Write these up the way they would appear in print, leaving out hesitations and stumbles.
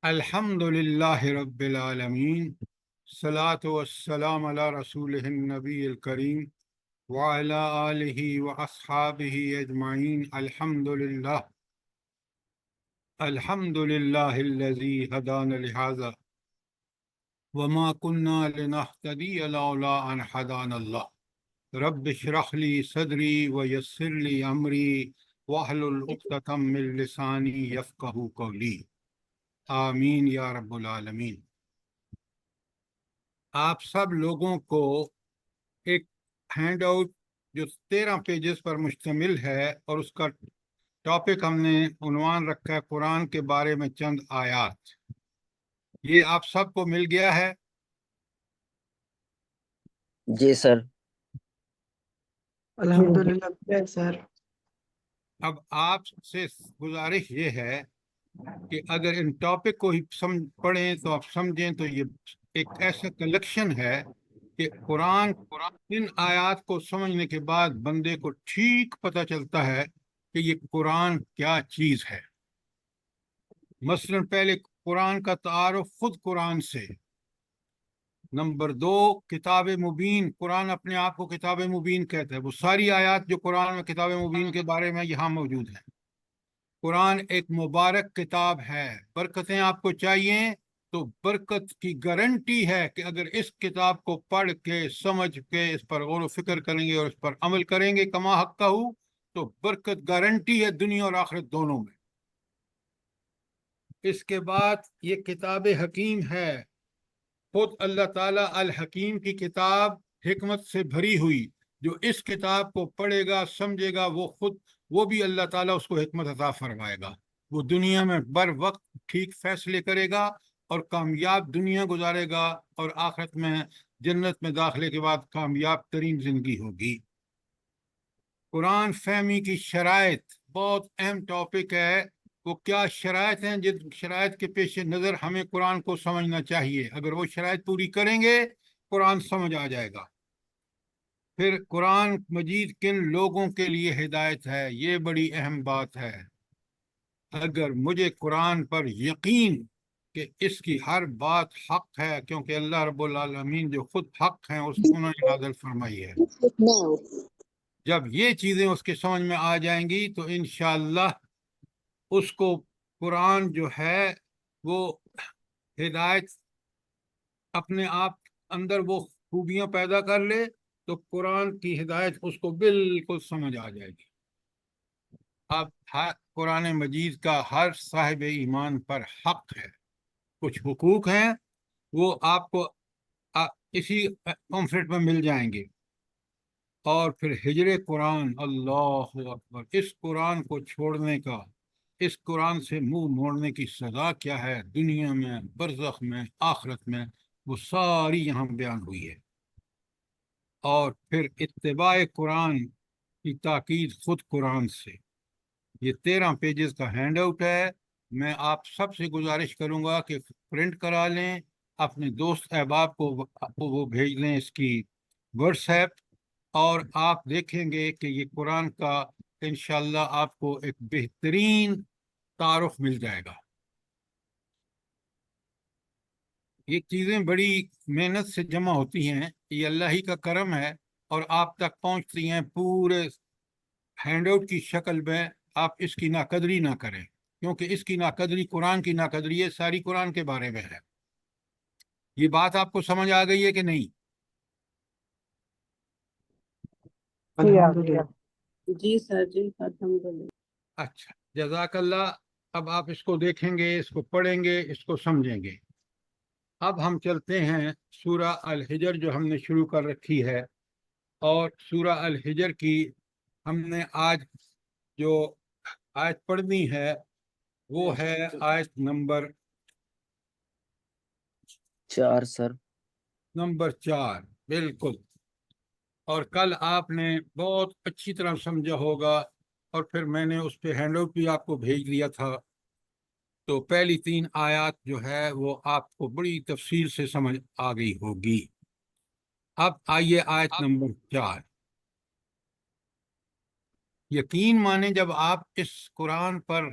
الحمد للہ رب العالمین، صلاۃ والسلام علی رسول النبی الکریم وعلی آلہ واصحابہ اجمعین۔ الحمد للہ الذی ہدانا لہذا وما کنا لنہتدی لولا ان ہدانا اللہ۔ رب اشرح لی صدری ویسر لی امری واحلل عقدۃ من لسانی یفقہوا قولی۔ آمین یا رب العالمین۔ آپ سب لوگوں کو ایک ہینڈ آؤٹ جو 13 پیجز پر مشتمل ہے، اور اس کا ٹاپک ہم نے عنوان رکھا ہے قرآن کے بارے میں چند آیات۔ یہ آپ سب کو مل گیا ہے؟ جی سر۔ الحمدللہ سر۔ اب آپ سے گزارش یہ ہے کہ اگر ان ٹاپک کو ہی پڑھیں تو آپ سمجھیں تو یہ ایک ایسا کلیکشن ہے کہ قرآن ان آیات کو سمجھنے کے بعد بندے کو ٹھیک پتہ چلتا ہے کہ یہ قرآن کیا چیز ہے۔ مثلا پہلے قرآن کا تعارف خود قرآن سے۔ نمبر 2، کتاب مبین۔ قرآن اپنے آپ کو کتاب مبین کہتا ہے۔ وہ ساری آیات جو قرآن میں کتاب مبین کے بارے میں یہاں موجود ہیں۔ قرآن ایک مبارک کتاب ہے۔ برکتیں آپ کو چاہیے تو برکت کی گارنٹی ہے کہ اگر اس کتاب کو پڑھ کے سمجھ کے اس پر غور و فکر کریں گے اور اس پر عمل کریں گے کما حق کا ہو، تو برکت گارنٹی ہے دنیا اور آخرت دونوں میں۔ اس کے بعد یہ کتاب حکیم ہے۔ خود اللہ تعالیٰ الحکیم کی کتاب حکمت سے بھری ہوئی، جو اس کتاب کو پڑھے گا سمجھے گا وہ بھی اللہ تعالیٰ اس کو حکمت عطا فرمائے گا۔ وہ دنیا میں بر وقت ٹھیک فیصلے کرے گا اور کامیاب دنیا گزارے گا، اور آخرت میں جنت میں داخلے کے بعد کامیاب ترین زندگی ہوگی۔ قرآن فہمی کی شرائط بہت اہم ٹاپک ہے۔ وہ کیا شرائط ہیں جن شرائط کے پیش نظر ہمیں قرآن کو سمجھنا چاہیے؟ اگر وہ شرائط پوری کریں گے قرآن سمجھ آ جائے گا۔ پھر قرآن مجید کن لوگوں کے لیے ہدایت ہے؟ یہ بڑی اہم بات ہے۔ اگر مجھے قرآن پر یقین کہ اس کی ہر بات حق ہے، کیونکہ اللہ رب العالمین جو خود حق ہیں اس انہوں نے نازل فرمائی ہے، جب یہ چیزیں اس کے سمجھ میں آ جائیں گی تو انشاءاللہ اس کو قرآن جو ہے وہ ہدایت اپنے آپ اندر وہ خوبیاں پیدا کر لے تو قرآن کی ہدایت اس کو بالکل سمجھ آ جائے گی۔ اب قرآن مجید کا ہر صاحب ایمان پر حق ہے۔ کچھ حقوق ہیں وہ آپ کو اسی پمفلٹ میں مل جائیں گے۔ اور پھر ہجر قرآن، اللہ اکبر، اس قرآن کو چھوڑنے کا، اس قرآن سے منہ موڑنے کی سزا کیا ہے دنیا میں، برزخ میں، آخرت میں، وہ ساری یہاں بیان ہوئی ہے۔ اور پھر اتباع قرآن کی تاکید خود قرآن سے۔ یہ 13 پیجز کا ہینڈ آؤٹ ہے۔ میں آپ سب سے گزارش کروں گا کہ پرنٹ کرا لیں، اپنے دوست احباب کو وہ بھیج لیں اس کی واٹس ایپ، اور آپ دیکھیں گے کہ یہ قرآن کا انشاءاللہ آپ کو ایک بہترین تعارف مل جائے گا۔ یہ چیزیں بڑی محنت سے جمع ہوتی ہیں، یہ اللہ ہی کا کرم ہے، اور آپ تک پہنچتی ہیں پورے ہینڈ آؤٹ کی شکل میں۔ آپ اس کی ناقدری نہ کریں، کیونکہ اس کی ناقدری قرآن کی ناقدری ہے، ساری قرآن کے بارے میں ہے۔ یہ بات آپ کو سمجھ آ گئی ہے کہ نہیں؟ جی سر، جی الحمدللہ۔ اچھا، جزاک اللہ۔ اب آپ اس کو دیکھیں گے، اس کو پڑھیں گے، اس کو سمجھیں گے۔ اب ہم چلتے ہیں سورہ الحجر جو ہم نے شروع کر رکھی ہے، اور سورہ الحجر کی ہم نے آج جو آیت پڑھنی ہے وہ ہے آیت نمبر 4 سر۔ نمبر 4، بالکل۔ اور کل آپ نے بہت اچھی طرح سمجھا ہوگا، اور پھر میں نے اس پہ ہینڈ آؤٹ بھی آپ کو بھیج دیا تھا، تو پہلی 3 آیات جو ہے وہ آپ کو بڑی تفصیل سے سمجھ آ گئی ہوگی۔ اب آئیے آیت نمبر 4۔ یقین مانے جب آپ اس قرآن پر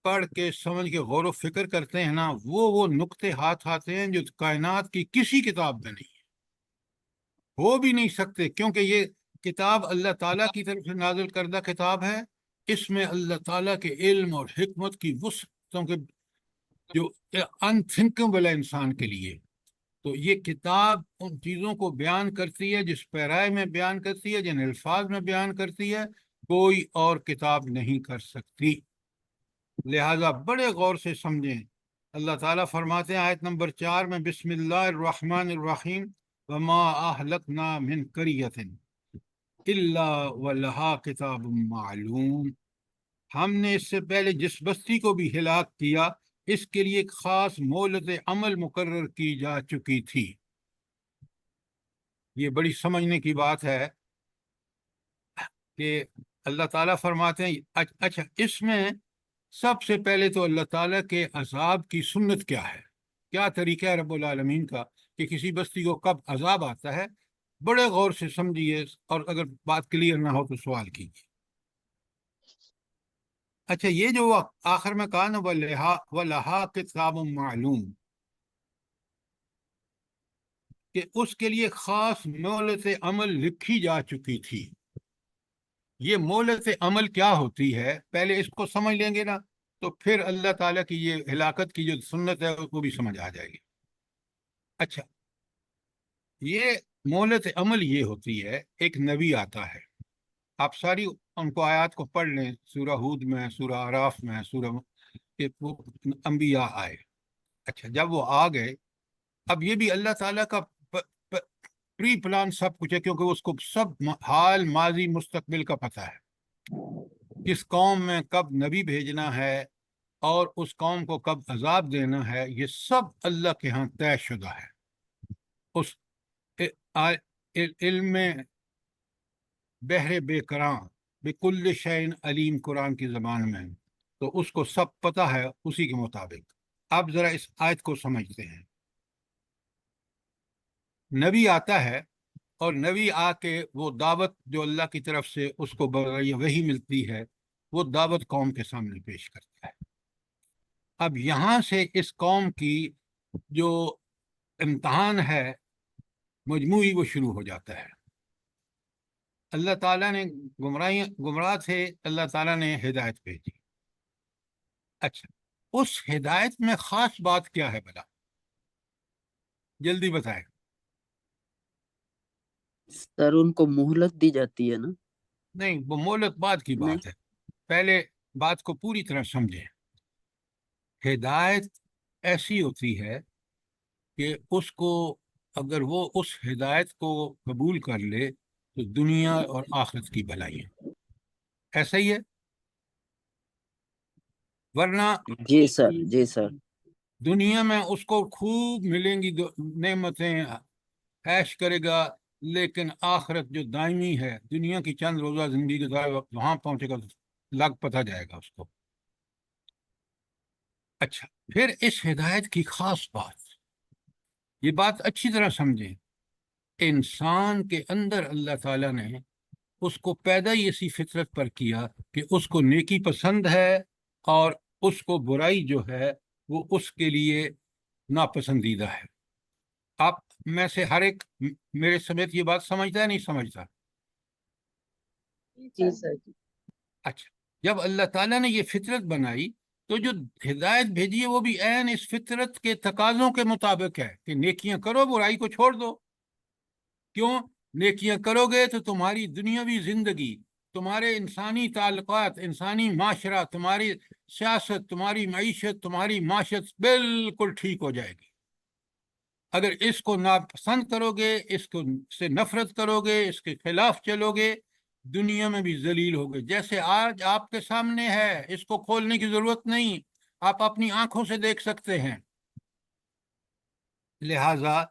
پڑھ کے سمجھ کے غور و فکر کرتے ہیں نا، وہ نقطے ہاتھ آتے ہیں جو کائنات کی کسی کتاب میں نہیں ہو بھی نہیں سکتے، کیونکہ یہ کتاب اللہ تعالیٰ کی طرف سے نازل کردہ کتاب ہے۔ اس میں اللہ تعالیٰ کے علم اور حکمت کی وسعتوں کے جو انتھنکیبل ہے انسان کے لیے۔ تو یہ کتاب ان چیزوں کو بیان کرتی ہے جس پیرائے میں بیان کرتی ہے، جن الفاظ میں بیان کرتی ہے، کوئی اور کتاب نہیں کر سکتی۔ لہذا بڑے غور سے سمجھیں۔ اللہ تعالیٰ فرماتے ہیں آیت نمبر 4 میں، بسم اللہ الرحمن الرحیم، وما اہلکنا من قریۃ الا ولہا کتاب معلوم۔ ہم نے اس سے پہلے جس بستی کو بھی ہلاک کیا، اس کے لیے ایک خاص مہلت عمل مقرر کی جا چکی تھی۔ یہ بڑی سمجھنے کی بات ہے کہ اللہ تعالیٰ فرماتے ہیں اچھا، اس میں سب سے پہلے تو اللہ تعالیٰ کے عذاب کی سنت کیا ہے، کیا طریقہ ہے رب العالمین کا کہ کسی بستی کو کب عذاب آتا ہے، بڑے غور سے سمجھیے، اور اگر بات کلیئر نہ ہو تو سوال کیجیے۔ اچھا، یہ جو آخر میں کہا نا وَلَہَا کتاب معلوم، کہ اس کے لیے خاص مہلت عمل لکھی جا چکی تھی۔ یہ مہلت عمل کیا ہوتی ہے، پہلے اس کو سمجھ لیں گے نا تو پھر اللہ تعالیٰ کی یہ ہلاکت کی جو سنت ہے اس کو بھی سمجھ آ جائے گی۔ اچھا، یہ مہلت عمل یہ ہوتی ہے، ایک نبی آتا ہے، آپ ساری ان کو آیات کو پڑھ لیں، سورہ ہود میں، سورہ اعراف میں، سورہ کہ وہ انبیاء آئے۔ اچھا، جب وہ آ گئے، اب یہ بھی اللہ تعالیٰ کا پری پلان سب کچھ ہے، کیونکہ اس کو سب حال ماضی مستقبل کا پتہ ہے، کس قوم میں کب نبی بھیجنا ہے اور اس قوم کو کب عذاب دینا ہے، یہ سب اللہ کے ہاں طے شدہ ہے۔ اس علم بحر بے کراں بکل شیء علیم قرآن کی زبان میں، تو اس کو سب پتہ ہے اسی کے مطابق۔ اب ذرا اس آیت کو سمجھتے ہیں۔ نبی آتا ہے اور نبی آ کے وہ دعوت جو اللہ کی طرف سے اس کو وحی ملتی ہے، وہ دعوت قوم کے سامنے پیش کرتا ہے۔ اب یہاں سے اس قوم کی جو امتحان ہے مجموعی، وہ شروع ہو جاتا ہے۔ اللہ تعالیٰ نے گمراہ تھے، اللہ تعالیٰ نے ہدایت بھیجی۔ اچھا، اس ہدایت میں خاص بات کیا ہے بلا، جلدی بتائیں۔ سر ان کو مہلت دی جاتی ہے نا؟ نہیں، وہ مہلت بعد کی نہیں، بات ہے، پہلے بات کو پوری طرح سمجھیں۔ ہدایت ایسی ہوتی ہے کہ اس کو اگر وہ اس ہدایت کو قبول کر لے تو دنیا اور آخرت کی بھلائی ہے، ایسا ہی ہے، ورنہ جی سر، جی سر۔ دنیا میں اس کو خوب ملیں گی نعمتیں، عیش کرے گا، لیکن آخرت جو دائمی ہے، دنیا کی چند روزہ زندگی گزارے وقت وہاں پہنچے گا تو لگ پتہ جائے گا اس کو۔ اچھا، پھر اس ہدایت کی خاص بات، یہ بات اچھی طرح سمجھیں، انسان کے اندر اللہ تعالیٰ نے اس کو پیدا ہی اسی فطرت پر کیا کہ اس کو نیکی پسند ہے اور اس کو برائی جو ہے وہ اس کے لیے ناپسندیدہ ہے۔ آپ میں سے ہر ایک میرے سمیت یہ بات سمجھتا ہے نہیں سمجھتا؟ جی سر جی۔ اچھا، جب اللہ تعالیٰ نے یہ فطرت بنائی تو جو ہدایت بھیجی ہے وہ بھی عین اس فطرت کے تقاضوں کے مطابق ہے کہ نیکیاں کرو، برائی کو چھوڑ دو۔ کیوں؟ نیکیاں کرو گے تو تمہاری دنیاوی زندگی، تمہارے انسانی تعلقات، انسانی معاشرہ، تمہاری سیاست، تمہاری معیشت، تمہاری معاشت بالکل ٹھیک ہو جائے گی۔ اگر اس کو ناپسند کرو گے، اس کو سے نفرت کرو گے، اس کے خلاف چلو گے، دنیا میں بھی ذلیل ہوگے، جیسے آج آپ کے سامنے ہے، اس کو کھولنے کی ضرورت نہیں، آپ اپنی آنکھوں سے دیکھ سکتے ہیں۔ لہذا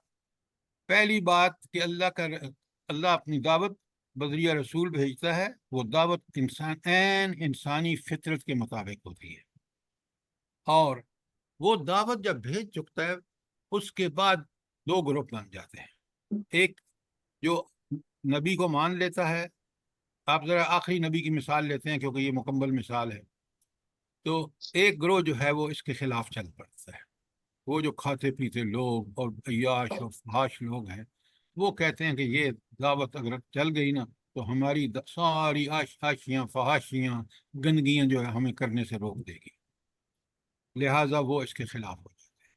پہلی بات کہ اللہ اپنی دعوت بذریعہ رسول بھیجتا ہے، وہ دعوت انسانی فطرت کے مطابق ہوتی ہے، اور وہ دعوت جب بھیج چکتا ہے اس کے بعد دو گروپ بن جاتے ہیں۔ ایک جو نبی کو مان لیتا ہے، آپ ذرا آخری نبی کی مثال لیتے ہیں کیونکہ یہ مکمل مثال ہے، تو ایک گروہ جو ہے وہ اس کے خلاف چل پڑتا ہے. وہ جو کھاتے پیتے لوگ اور عیاش اور فحاش لوگ ہیں وہ کہتے ہیں کہ یہ دعوت اگر چل گئی نا تو ہماری ساری آشیاں فحاشیاں گندگیاں جو ہے ہمیں کرنے سے روک دے گی، لہٰذا وہ اس کے خلاف ہو جاتے ہیں.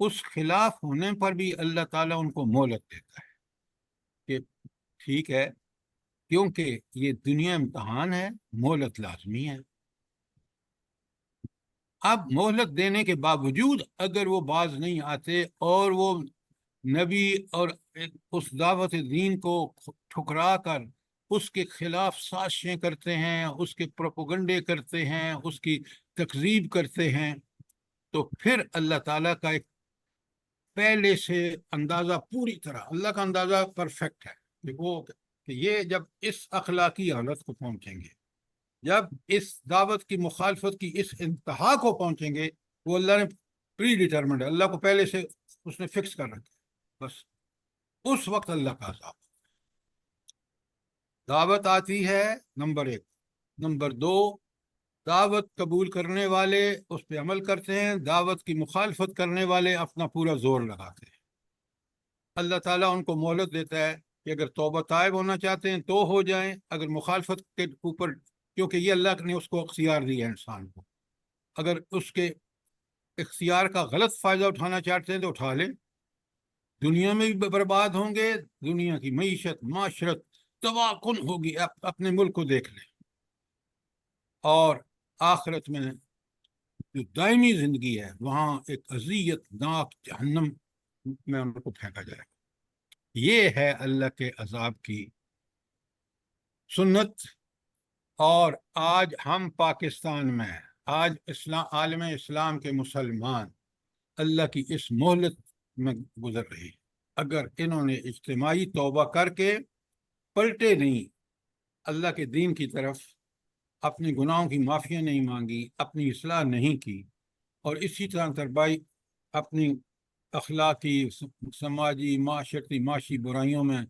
اس خلاف ہونے پر بھی اللہ تعالیٰ ان کو مہلت دیتا ہے کہ ٹھیک ہے، کیونکہ یہ دنیا امتحان ہے، مہلت لازمی ہے. اب مہلت دینے کے باوجود اگر وہ باز نہیں آتے اور وہ نبی اور اس دعوت دین کو ٹھکرا کر اس کے خلاف سازشیں کرتے ہیں، اس کے پروپیگنڈے کرتے ہیں، اس کی تکذیب کرتے ہیں، تو پھر اللہ تعالیٰ کا ایک پہلے سے اندازہ، پوری طرح اللہ کا اندازہ پرفیکٹ ہے کہ وہ کہ یہ جب اس اخلاقی حالت کو پہنچیں گے، جب اس دعوت کی مخالفت کی اس انتہا کو پہنچیں گے، وہ اللہ نے پری ڈیٹرمنڈ ہے، اللہ کو پہلے سے اس نے فکس کر رکھا ہے، بس اس وقت اللہ کا عذاب. دعوت آتی ہے نمبر 1. نمبر 2، دعوت قبول کرنے والے اس پہ عمل کرتے ہیں، دعوت کی مخالفت کرنے والے اپنا پورا زور لگاتے ہیں. اللہ تعالیٰ ان کو مہلت دیتا ہے کہ اگر توبہ طائب ہونا چاہتے ہیں تو ہو جائیں، اگر مخالفت کے اوپر، کیونکہ یہ اللہ نے اس کو اختیار دیا ہے انسان کو، اگر اس کے اختیار کا غلط فائدہ اٹھانا چاہتے ہیں تو اٹھا لیں، دنیا میں بھی برباد ہوں گے، دنیا کی معیشت معاشرت تباہ کن ہوگی، اپنے ملک کو دیکھ لیں، اور آخرت میں جو دائمی زندگی ہے وہاں ایک اذیت ناک جہنم میں ان کو پھینکا جائے گا. یہ ہے اللہ کے عذاب کی سنت. اور آج ہم پاکستان میں، آج عالم اسلام کے مسلمان اللہ کی اس مہلت میں گزر رہے ہیں. اگر انہوں نے اجتماعی توبہ کر کے پلٹے نہیں، اللہ کے دین کی طرف اپنے گناہوں کی معافی نہیں مانگی، اپنی اصلاح نہیں کی، اور اسی طرح تربائی اپنی اخلاقی، سماجی، معاشرتی، معاشی برائیوں میں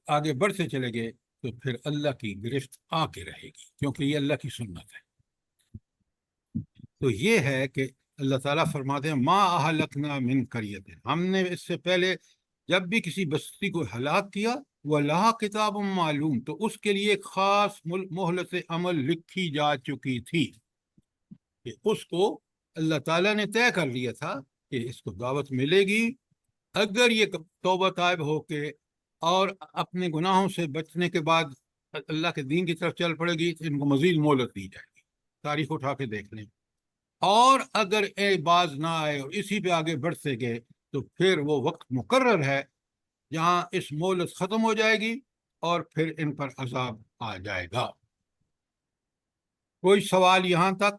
آگے بڑھتے چلے گئے، تو پھر اللہ کی گرفت آ کے رہے گی، کیونکہ یہ اللہ کی سنت ہے. تو یہ ہے کہ اللہ تعالیٰ فرماتے ہیں ما اہلکنا من قریۃ، ہم نے اس سے پہلے جب بھی کسی بستی کو ہلاک کیا، وَلَهَا کتاب معلوم، تو اس کے لیے ایک خاص مہلت عمل لکھی جا چکی تھی، کہ اس کو اللہ تعالیٰ نے طے کر لیا تھا کہ اس کو دعوت ملے گی، اگر یہ توبہ طائب ہو کے اور اپنے گناہوں سے بچنے کے بعد اللہ کے دین کی طرف چل پڑے گی تو ان کو مزید مہلت دی جائے گی. تاریخ اٹھا کے دیکھ لیں. اور اگر باز نہ آئے اور اسی پہ آگے بڑھتے گئے تو پھر وہ وقت مقرر ہے جہاں اس مہلت ختم ہو جائے گی اور پھر ان پر عذاب آ جائے گا. کوئی سوال یہاں تک؟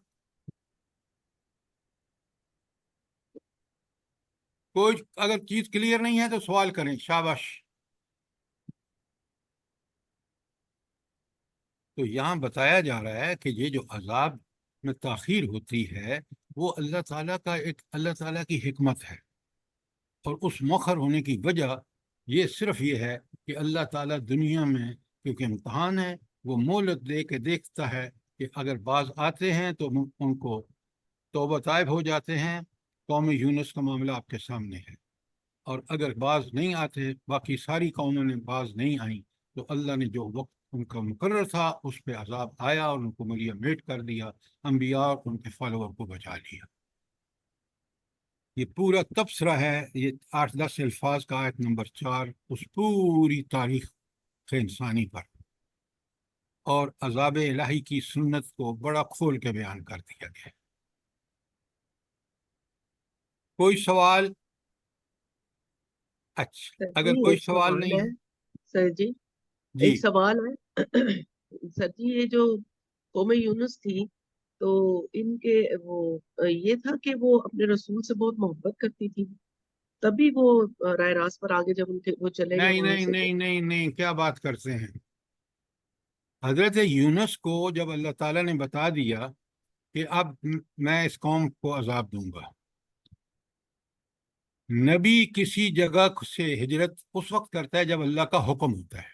کوئی اگر چیز کلیئر نہیں ہے تو سوال کریں، شاباش. تو یہاں بتایا جا رہا ہے کہ یہ جو عذاب میں تاخیر ہوتی ہے وہ اللہ تعالیٰ کا اللہ تعالیٰ کی حکمت ہے، اور اس مؤخر ہونے کی وجہ یہ صرف یہ ہے کہ اللہ تعالیٰ دنیا میں کیونکہ امتحان ہے، وہ مہلت دے کے دیکھتا ہے کہ اگر باز آتے ہیں تو ان کو توبہ طائب ہو جاتے ہیں. قوم یونس کا معاملہ آپ کے سامنے ہے. اور اگر باز نہیں آتے، باقی ساری قوموں نے باز نہیں آئیں، تو اللہ نے جو وقت ان کا مقرر تھا اس پہ عذاب آیا اور ان کو ملیا میٹ کر دیا، انبیاء اور ان کے فالوور کو بچا لیا. یہ پورا تبصرہ ہے، یہ 8-10 الفاظ کا آیت نمبر 4 اس پوری تاریخ انسانی پر، اور عذاب الہی کی سنت کو بڑا کھول کے بیان کر دیا گیا. کوئی سوال؟ اچھا، اگر کوئی ایک سوال نہیں ہے سر جی، جی. ایک سوال ہے سر جی. یہ جو قوم یونس تھی تو ان کے وہ یہ تھا کہ وہ اپنے رسول سے بہت محبت کرتی تھی، تبھی وہ رائے راست پر آگے جب ان کے وہ چلے گئے نہیں وہاں نہیں سے. نہیں نہیں نہیں، کیا بات کرتے ہیں. حضرت یونس کو جب اللہ تعالیٰ نے بتا دیا کہ اب میں اس قوم کو عذاب دوں گا، نبی کسی جگہ سے ہجرت اس وقت کرتا ہے جب اللہ کا حکم ہوتا ہے،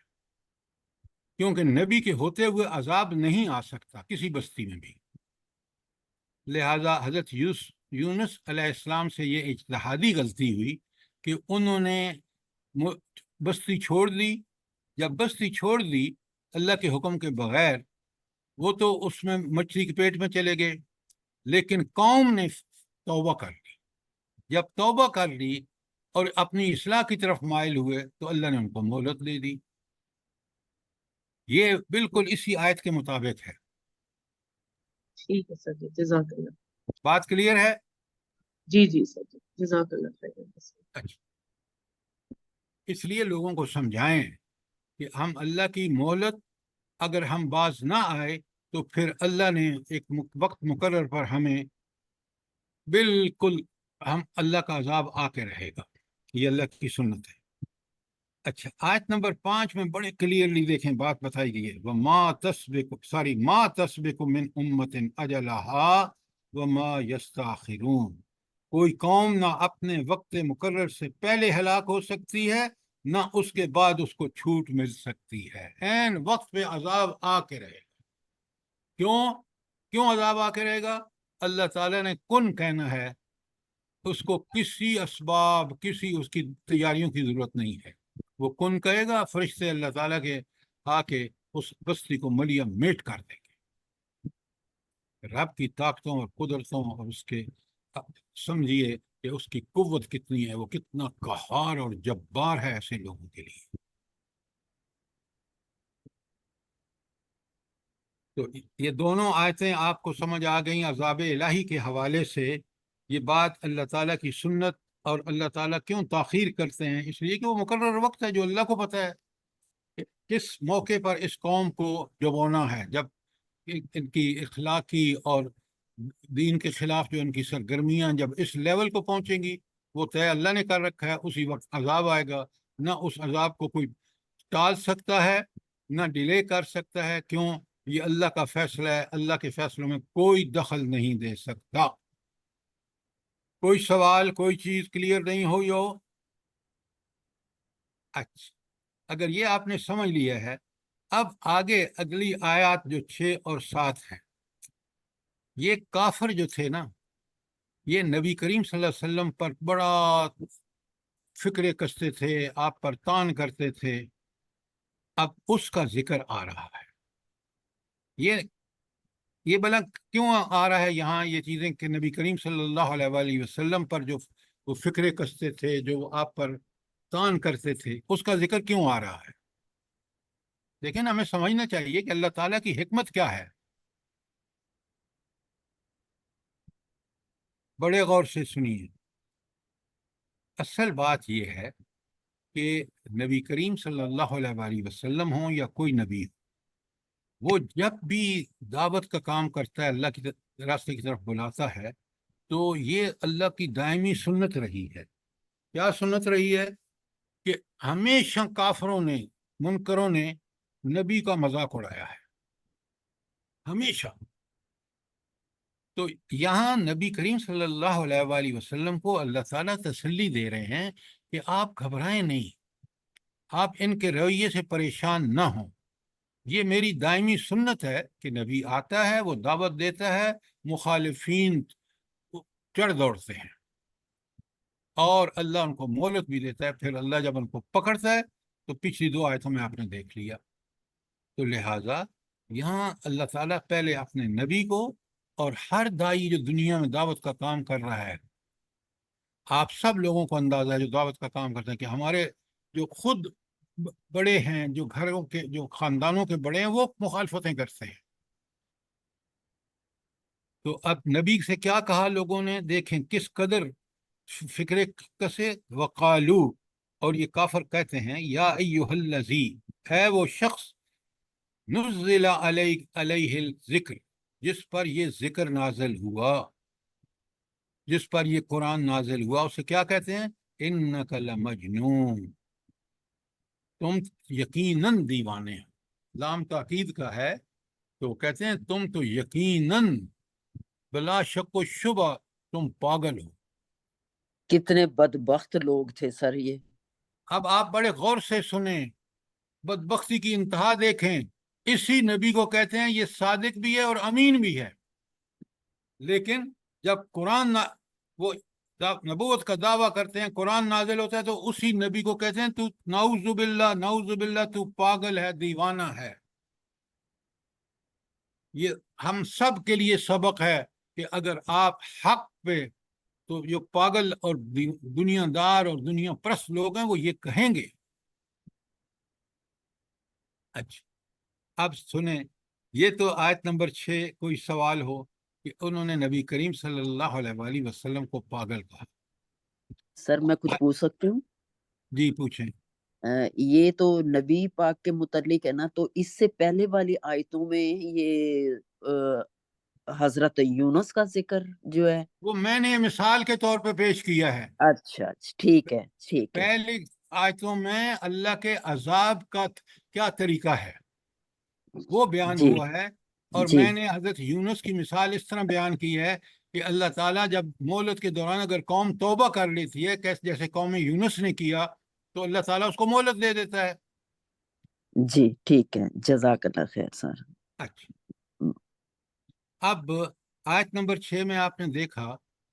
کیونکہ نبی کے ہوتے ہوئے عذاب نہیں آ سکتا کسی بستی میں بھی. لہذا حضرت یونس علیہ السلام سے یہ اجتہادی غلطی ہوئی کہ انہوں نے بستی چھوڑ دی. جب بستی چھوڑ دی اللہ کے حکم کے بغیر، وہ تو اس میں مچھلی کے پیٹ میں چلے گئے، لیکن قوم نے توبہ کر لی. جب توبہ کر لی اور اپنی اصلاح کی طرف مائل ہوئے تو اللہ نے ان کو مہلت دے دی. یہ بالکل اسی آیت کے مطابق ہے. ٹھیک ہے سر جی، جزاک اللہ. بات کلیئر ہے؟ جی جی سر جی، جزاک اللہ خیر. اچھا، اس لیے لوگوں کو سمجھائیں کہ ہم اللہ کی مہلت اگر ہم باز نہ آئے تو پھر اللہ نے ایک وقت مقرر پر ہمیں بالکل اللہ کا عذاب آ کے رہے گا. یہ اللہ کی سنت ہے. اچھا، آیت نمبر 5 میں بڑے کلیئرلی دیکھیں بات بتائی گئی ہے، وَمَا تَسْبِقُ مَا تَسْبِقُ مِنْ أُمَّةٍ أَجَلَهَا وَمَا يَسْتَأْخِرُونَ. کوئی قوم نہ اپنے وقت مقرر سے پہلے ہلاک ہو سکتی ہے، نہ اس کے بعد اس کو چھوٹ مل سکتی ہے. عین وقت پہ عذاب آ کے رہے گا. کیوں عذاب آ کے رہے گا؟ اللہ تعالیٰ نے کن کہنا ہے، اس کو کسی اسباب، کسی اس کی تیاریوں کی ضرورت نہیں ہے. وہ کن کہے گا، فرشتے اللہ تعالیٰ کے آ کے اس بستی کو ملیم میٹ کر دیں گے. رب کی طاقتوں اور قدرتوں اور اس کے سمجھیے کہ اس کی قوت کتنی ہے، وہ کتنا قہار اور جبار ہے ایسے لوگوں کے لیے. تو یہ دونوں آیتیں آپ کو سمجھ آ گئیں عذاب الہی کے حوالے سے. یہ بات اللہ تعالیٰ کی سنت اور اللہ تعالیٰ کیوں تاخیر کرتے ہیں، اس لیے کہ وہ مقرر وقت ہے جو اللہ کو پتہ ہے کہ کس موقع پر اس قوم کو جبونا ہے. جب ان کی اخلاقی اور دین کے خلاف جو ان کی سرگرمیاں جب اس لیول کو پہنچیں گی، وہ طے اللہ نے کر رکھا ہے، اسی وقت عذاب آئے گا. نہ اس عذاب کو کوئی ٹال سکتا ہے، نہ ڈیلے کر سکتا ہے. کیوں؟ یہ اللہ کا فیصلہ ہے. اللہ کے فیصلوں میں کوئی دخل نہیں دے سکتا. کوئی سوال، کوئی چیز کلیئر نہیں ہوئی ہو؟ اچھا، اگر یہ آپ نے سمجھ لیا ہے، اب آگے اگلی آیات جو 6 اور 7 ہیں، یہ کافر جو تھے نا، یہ نبی کریم صلی اللہ علیہ وسلم پر بڑا فکرے کستے تھے، آپ پر تان کرتے تھے. اب اس کا ذکر آ رہا ہے. یہ بلا کیوں آ رہا ہے یہاں یہ چیزیں کہ نبی کریم صلی اللہ علیہ وآلہ وسلم پر جو وہ فکرے کستے تھے، جو آپ پر تان کرتے تھے، اس کا ذکر کیوں آ رہا ہے؟ لیکن ہمیں سمجھنا چاہیے کہ اللہ تعالیٰ کی حکمت کیا ہے. بڑے غور سے سنیے. اصل بات یہ ہے کہ نبی کریم صلی اللہ علیہ وآلہ وسلم ہوں یا کوئی نبی ہو، وہ جب بھی دعوت کا کام کرتا ہے، اللہ کی راستے کی طرف بلاتا ہے، تو یہ اللہ کی دائمی سنت رہی ہے. کیا سنت رہی ہے؟ کہ ہمیشہ کافروں نے، منکروں نے نبی کا مذاق اڑایا ہے، ہمیشہ. تو یہاں نبی کریم صلی اللہ علیہ وآلہ وسلم کو اللہ تعالیٰ تسلی دے رہے ہیں کہ آپ گھبرائیں نہیں، آپ ان کے رویے سے پریشان نہ ہوں. یہ میری دائمی سنت ہے کہ نبی آتا ہے، وہ دعوت دیتا ہے، مخالفین چڑھ دوڑتے ہیں اور اللہ ان کو مہلت بھی دیتا ہے. پھر اللہ جب ان کو پکڑتا ہے تو پچھلی 2 آیتوں میں آپ نے دیکھ لیا. تو لہٰذا یہاں اللہ تعالیٰ پہلے اپنے نبی کو اور ہر دائی جو دنیا میں دعوت کا کام کر رہا ہے، آپ سب لوگوں کو اندازہ ہے جو دعوت کا کام کرتے ہیں کہ ہمارے جو خود بڑے ہیں، جو گھروں کے، جو خاندانوں کے بڑے ہیں، وہ مخالفتیں کرتے ہیں. تو اب نبی سے کیا کہا لوگوں نے؟ دیکھیں کس قدر فکرے کسے. وقالو، اور یہ کافر کہتے ہیں، یا ایہا الذی، ہے وہ شخص، نزل علیہ الذکر، جس پر یہ ذکر نازل ہوا، جس پر یہ قرآن نازل ہوا. اسے کیا کہتے ہیں؟ انک لمجنون، تم یقیناً دیوانے ہو. لام تاکید کا ہے، تو کہتے ہیں تم تو یقیناً، بلا شک و شبہ تم پاگل ہو. کتنے بدبخت لوگ تھے سر یہ. اب آپ بڑے غور سے سنیں، بدبختی کی انتہا دیکھیں. اسی نبی کو کہتے ہیں یہ صادق بھی ہے اور امین بھی ہے. لیکن جب وہ نبوت کا دعویٰ کرتے ہیں، قرآن نازل ہوتا ہے تو اسی نبی کو کہتے ہیں تو نعوذ باللہ تو پاگل ہے، دیوانہ ہے۔ یہ ہم سب کے لیے سبق ہے کہ اگر آپ حق پہ، تو جو پاگل اور دنیا دار اور دنیا پرست لوگ ہیں وہ یہ کہیں گے۔ اچھا، اب سنیں، یہ تو آیت نمبر 6 کوئی سوال ہو کہ انہوں نے نبی کریم صلی اللہ علیہ وآلہ وسلم کو پاگل کہا۔ سر میں کچھ پوچھ سکتی ہوں؟ جی پوچھیں۔ یہ تو نبی پاک کے متعلق ہے نا، تو اس سے پہلے والی آیتوں میں یہ حضرت یونس کا ذکر جو ہے؟ وہ میں نے مثال کے طور پہ پیش کیا ہے۔ اچھا ٹھیک ہے ٹھیک ہے۔ پہلی آیتوں میں اللہ کے عذاب کا کیا طریقہ ہے وہ بیان جی ہوا ہے، اور جی میں نے حضرت یونس کی مثال اس طرح بیان کی ہے کہ اللہ تعالیٰ جب مہلت کے دوران اگر قوم توبہ کر لیتی ہے، جیسے قوم یونس نے کیا، تو اللہ تعالیٰ اس کو مہلت دے دیتا ہے۔ جی ٹھیک ہے، جزاک اللہ خیر سر۔ اچھا، اب آیت نمبر 6 میں آپ نے دیکھا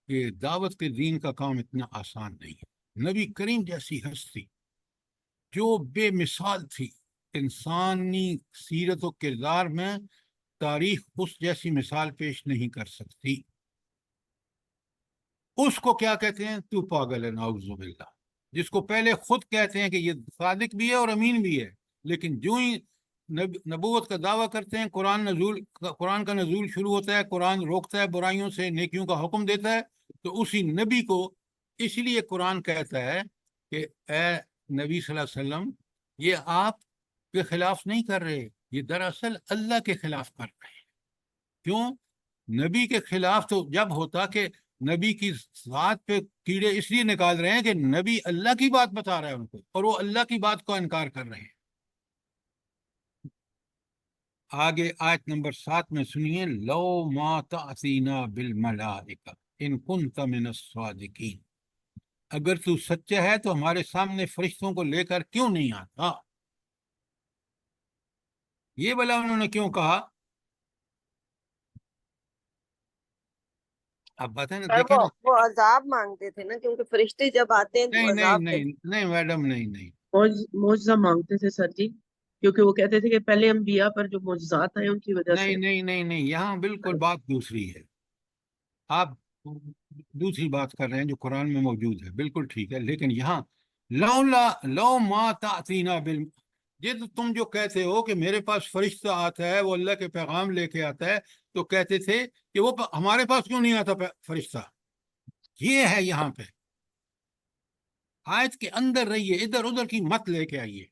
کہ دعوت کے دین کا کام اتنا آسان نہیں ہے۔ نبی کریم جیسی ہستی جو بے مثال تھی انسانی سیرت و کردار میں، تاریخ اس جیسی مثال پیش نہیں کر سکتی۔ اس کو کیا کہتے ہیں؟ تو پاگل ہے، نعوذ باللہ، جس کو پہلے خود کہتے ہیں کہ یہ صادق بھی ہے اور امین بھی ہے، لیکن جو ہی نبوت کا دعویٰ کرتے ہیں، قرآن کا نزول شروع ہوتا ہے، قرآن روکتا ہے برائیوں سے، نیکیوں کا حکم دیتا ہے، تو اسی نبی کو اس لیے قرآن کہتا ہے کہ اے نبی صلی اللہ علیہ وسلم، یہ آپ کے خلاف نہیں کر رہے، یہ دراصل اللہ کے خلاف کر رہے ہیں۔ کیوں؟ نبی کے خلاف تو جب ہوتا کہ نبی کی ذات پہ کیڑے اس لیے نکال رہے ہیں کہ نبی اللہ کی بات بتا رہا ہے ان کو، اور وہ اللہ کی بات کو انکار کر رہے ہیں۔ آگے آیت نمبر 7 میں سنیے، لو ما تأتینا بالملائکہ ان کنت من الصادقین، اگر تو سچا ہے تو ہمارے سامنے فرشتوں کو لے کر کیوں نہیں آتا؟ یہ بلا انہوں نے کیوں کہا؟ اب بتائیں نا، پر دیکھیں نا۔ وہ عذاب مانگتے تھے نا، کیونکہ فرشتے جب آتے ہیں تو نہیں نہیں عذاب نہیں نہیں میڈم، نہیں معجزہ مانگتے تھے سر جی، کیونکہ وہ کہتے تھے کہ پہلے انبیاء پر جو معجزات آئے ان کی وجہ سے۔ نہیں، یہاں بالکل بات دوسری ہے۔ آپ دوسری بات کر رہے ہیں جو قرآن میں موجود ہے، بالکل ٹھیک ہے، لیکن یہاں لو ما تأتینا یہ تو تم جو کہتے ہو کہ میرے پاس فرشتہ آتا ہے، وہ اللہ کے پیغام لے کے آتا ہے، تو کہتے تھے کہ وہ ہمارے پاس کیوں نہیں آتا فرشتہ؟ یہ ہے یہاں پہ، آیت کے اندر رہیے، ادھر ادھر کی مت لے کے آئیے۔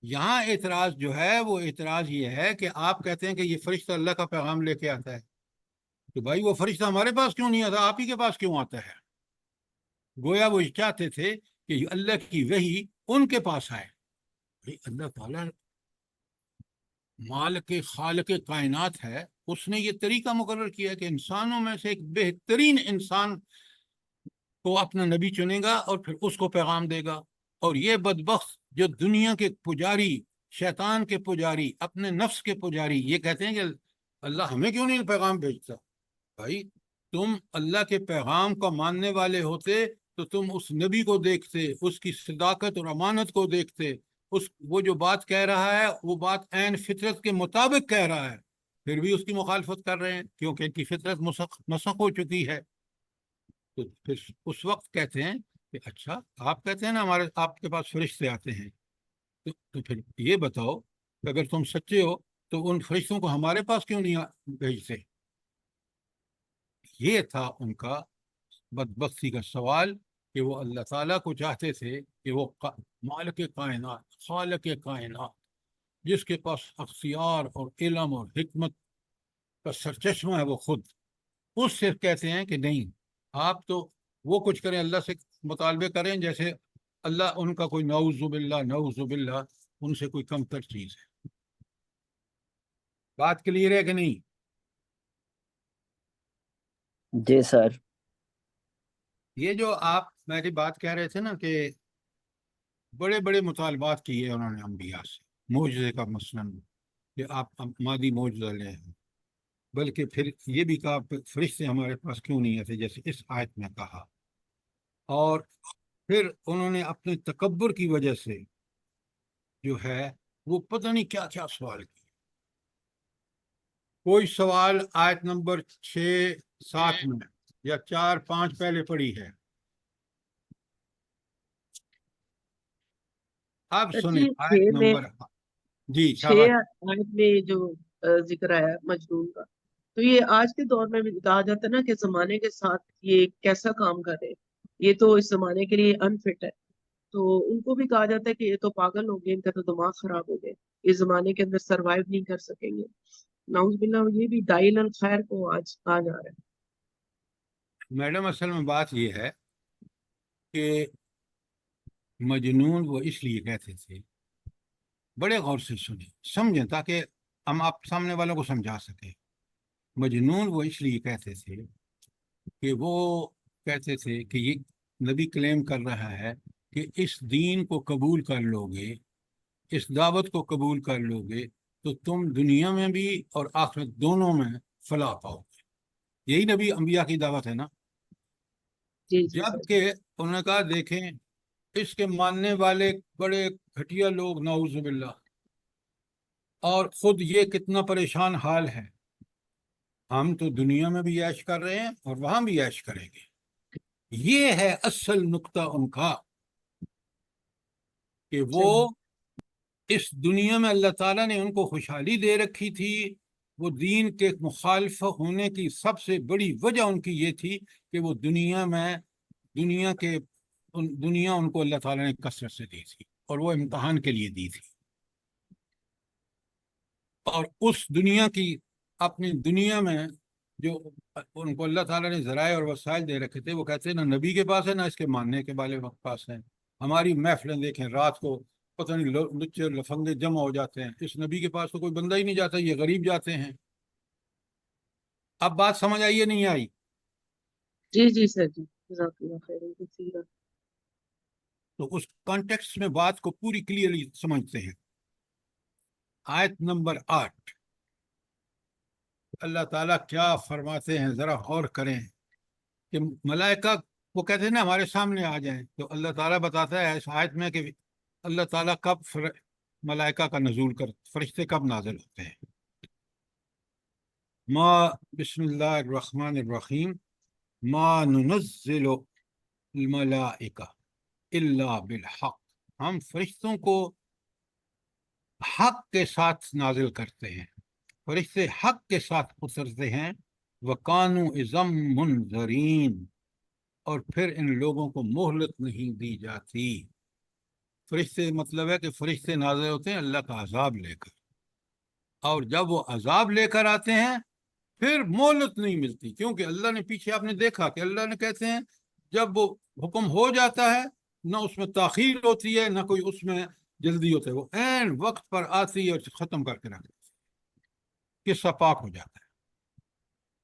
یہاں اعتراض جو ہے وہ اعتراض یہ ہے کہ آپ کہتے ہیں کہ یہ فرشتہ اللہ کا پیغام لے کے آتا ہے، تو بھائی وہ فرشتہ ہمارے پاس کیوں نہیں آتا، آپ ہی کے پاس کیوں آتا ہے؟ گویا وہ چاہتے تھے کہ اللہ کی وحی ان کے پاس آئے۔ بھائی اللہ تعالیٰ مالک خالق کائنات ہے، اس نے یہ طریقہ مقرر کیا کہ انسانوں میں سے ایک بہترین انسان کو اپنا نبی چنے گا اور پھر اس کو پیغام دے گا، اور یہ بدبخت جو دنیا کے پجاری، شیطان کے پجاری، اپنے نفس کے پجاری، یہ کہتے ہیں کہ اللہ ہمیں کیوں نہیں پیغام بھیجتا؟ بھائی تم اللہ کے پیغام کا ماننے والے ہوتے تو تم اس نبی کو دیکھتے، اس کی صداقت اور امانت کو دیکھتے، وہ جو بات کہہ رہا ہے وہ بات عین فطرت کے مطابق کہہ رہا ہے، پھر بھی اس کی مخالفت کر رہے ہیں کیونکہ ان کی فطرت مسخ ہو چکی ہے۔ تو پھر اس وقت کہتے ہیں کہ اچھا آپ کہتے ہیں نا آپ کے پاس فرشتے آتے ہیں، تو پھر یہ بتاؤ کہ اگر تم سچے ہو تو ان فرشتوں کو ہمارے پاس کیوں نہیں بھیجتے؟ یہ تھا ان کا بدبختی کا سوال، کہ وہ اللہ تعالیٰ کو چاہتے تھے کہ وہ مالک کائنات، خالق کائنات، جس کے پاس اختیار اور علم اور حکمت کا سرچشمہ ہے وہ خود، اس سے کہتے ہیں کہ نہیں، آپ تو وہ کچھ کریں، اللہ سے مطالبے کریں جیسے اللہ ان کا کوئی نعوذ باللہ ان سے کوئی کم تر چیز ہے۔ بات کلیئر ہے کہ نہیں؟ جی سر۔ یہ جو آپ میری بات کہہ رہے تھے نا کہ بڑے بڑے مطالبات کیے انہوں نے انبیاء سے، معجزے کا مثلاً کہ آپ مادی معجزہ لے ہیں، بلکہ پھر یہ بھی کہا فرشتے ہمارے پاس کیوں نہیں آتے جیسے اس آیت میں کہا. اور پھر انہوں نے اپنے تکبر کی وجہ سے جو ہے وہ پتہ نہیں کیا کیا سوال کیا. کوئی سوال آیت نمبر 6-7 میں یا 4-5 پہلے پڑھی ہے. آپ سر سنیں جی آیت 6 میں نمبر. جی 6 شاباش. آیت میں جو ذکر آیا مجنون کا، تو یہ آج کے دور میں بھی کہا جاتا ہے نا کہ زمانے کے ساتھ یہ کیسا کام کر رہے، یہ تو اس زمانے کے لیے انفٹ ہے. تو ان کو بھی کہا جاتا ہے کہ یہ تو پاگل ہو گئے، ان کا تو دماغ خراب ہو گئے، اس زمانے کے اندر سروائیو نہیں کر سکیں گے. نعوذ باللہ، یہ بھی دائل الخیر کو آج کہا جا رہا ہے. میڈم اصل میں بات یہ ہے کہ مجنون وہ اس لیے کہتے تھے، بڑے غور سے سنیں سمجھیں تاکہ ہم آپ سامنے والوں کو سمجھا سکیں. مجنون وہ اس لیے کہتے تھے کہ وہ کہتے تھے کہ یہ نبی کلیم کر رہا ہے کہ اس دین کو قبول کر لو گے، اس دعوت کو قبول کر لو گے تو تم دنیا میں بھی اور آخرت دونوں میں فلاح پاؤ گے. یہی نبی انبیاء کی دعوت ہے نا. جی جی سر. جبکہ انہوں نے کہا دیکھیں اس کے ماننے والے بڑے گھٹیا لوگ نعوذ باللہ، اور خود یہ کتنا پریشان حال ہے. ہم تو دنیا میں بھی عیش کر رہے ہیں اور وہاں بھی عیش کریں گے. یہ ہے اصل نقطہ ان کا کہ وہ اس دنیا میں اللہ تعالیٰ نے ان کو خوشحالی دے رکھی تھی. وہ دین کے مخالف ہونے کی سب سے بڑی وجہ ان کی یہ تھی کہ وہ دنیا ان کو اللہ تعالیٰ نے کثرت سے دی تھی اور وہ امتحان کے لیے دی تھی. اور اس دنیا کی اپنی دنیا میں جو ان کو اللہ تعالیٰ نے ذرائع اور وسائل دے رکھے تھے، وہ کہتے ہیں نہ نبی کے پاس ہے نہ اس کے ماننے کے والے پاس ہے. ہماری محفلیں دیکھیں، رات کو پتہ نہیں لچے لفنگے جمع ہو جاتے ہیں، اس نبی کے پاس تو کوئی بندہ ہی نہیں جاتا، یہ غریب جاتے ہیں. اب بات سمجھ آئی یا نہیں آئی؟ جی جی سر جی، جزاک اللہ خیر. تو اس کانٹیکسٹ میں بات کو پوری کلیئرلی سمجھتے ہیں. آیت نمبر 8 اللہ تعالیٰ کیا فرماتے ہیں ذرا غور کریں کہ ملائکہ وہ کہتے ہیں نا ہمارے سامنے آ جائیں، تو اللہ تعالیٰ بتاتا ہے اس آیت میں کہ اللہ تعالیٰ کب ملائکہ کا نزول فرشتے کب نازل ہوتے ہیں. ما بسم اللہ الرحمن الرحیم ما ننزل الملائکہ الا بالحق. ہم فرشتوں کو حق کے ساتھ نازل کرتے ہیں، فرشتے حق کے ساتھ اترتے ہیں. وَقَانُوا اِذًا مُنذَرِينَ، اور پھر ان لوگوں کو مہلت نہیں دی جاتی. فرشتے مطلب ہے کہ فرشتے نازل ہوتے ہیں اللہ کا عذاب لے کر، اور جب وہ عذاب لے کر آتے ہیں پھر مہلت نہیں ملتی، کیونکہ اللہ نے پیچھے آپ نے دیکھا کہ اللہ نے کہتے ہیں جب وہ حکم ہو جاتا ہے نہ اس میں تاخیر ہوتی ہے نہ کوئی اس میں جلدی ہوتا ہے، وہ عین وقت پر آتی ہے اور ختم کر کے رکھ دیتی ہے، قصہ پاک ہو جاتا ہے.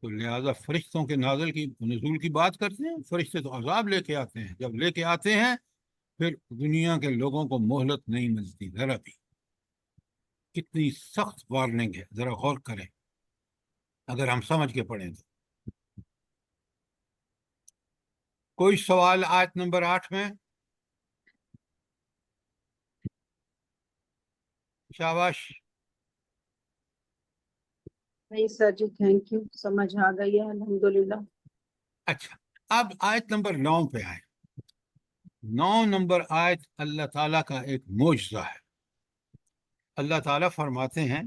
تو لہٰذا فرشتوں کے نزول کی بات کرتے ہیں. فرشتے تو عذاب لے کے آتے ہیں، جب لے کے آتے ہیں پھر دنیا کے لوگوں کو مہلت نہیں ملتی ذرا بھی. کتنی سخت وارننگ ہے، ذرا غور کریں اگر ہم سمجھ کے پڑھیں تو. کوئی سوال آیت نمبر 8 میں؟ شاباش. نہیں سر جی، تھینک یو، سمجھ آ گئی ہے الحمدللہ. اچھا، اب آیت نمبر 9 پہ آئے. 9 نمبر آیت اللہ تعالیٰ کا ایک معجزہ ہے. اللہ تعالیٰ فرماتے ہیں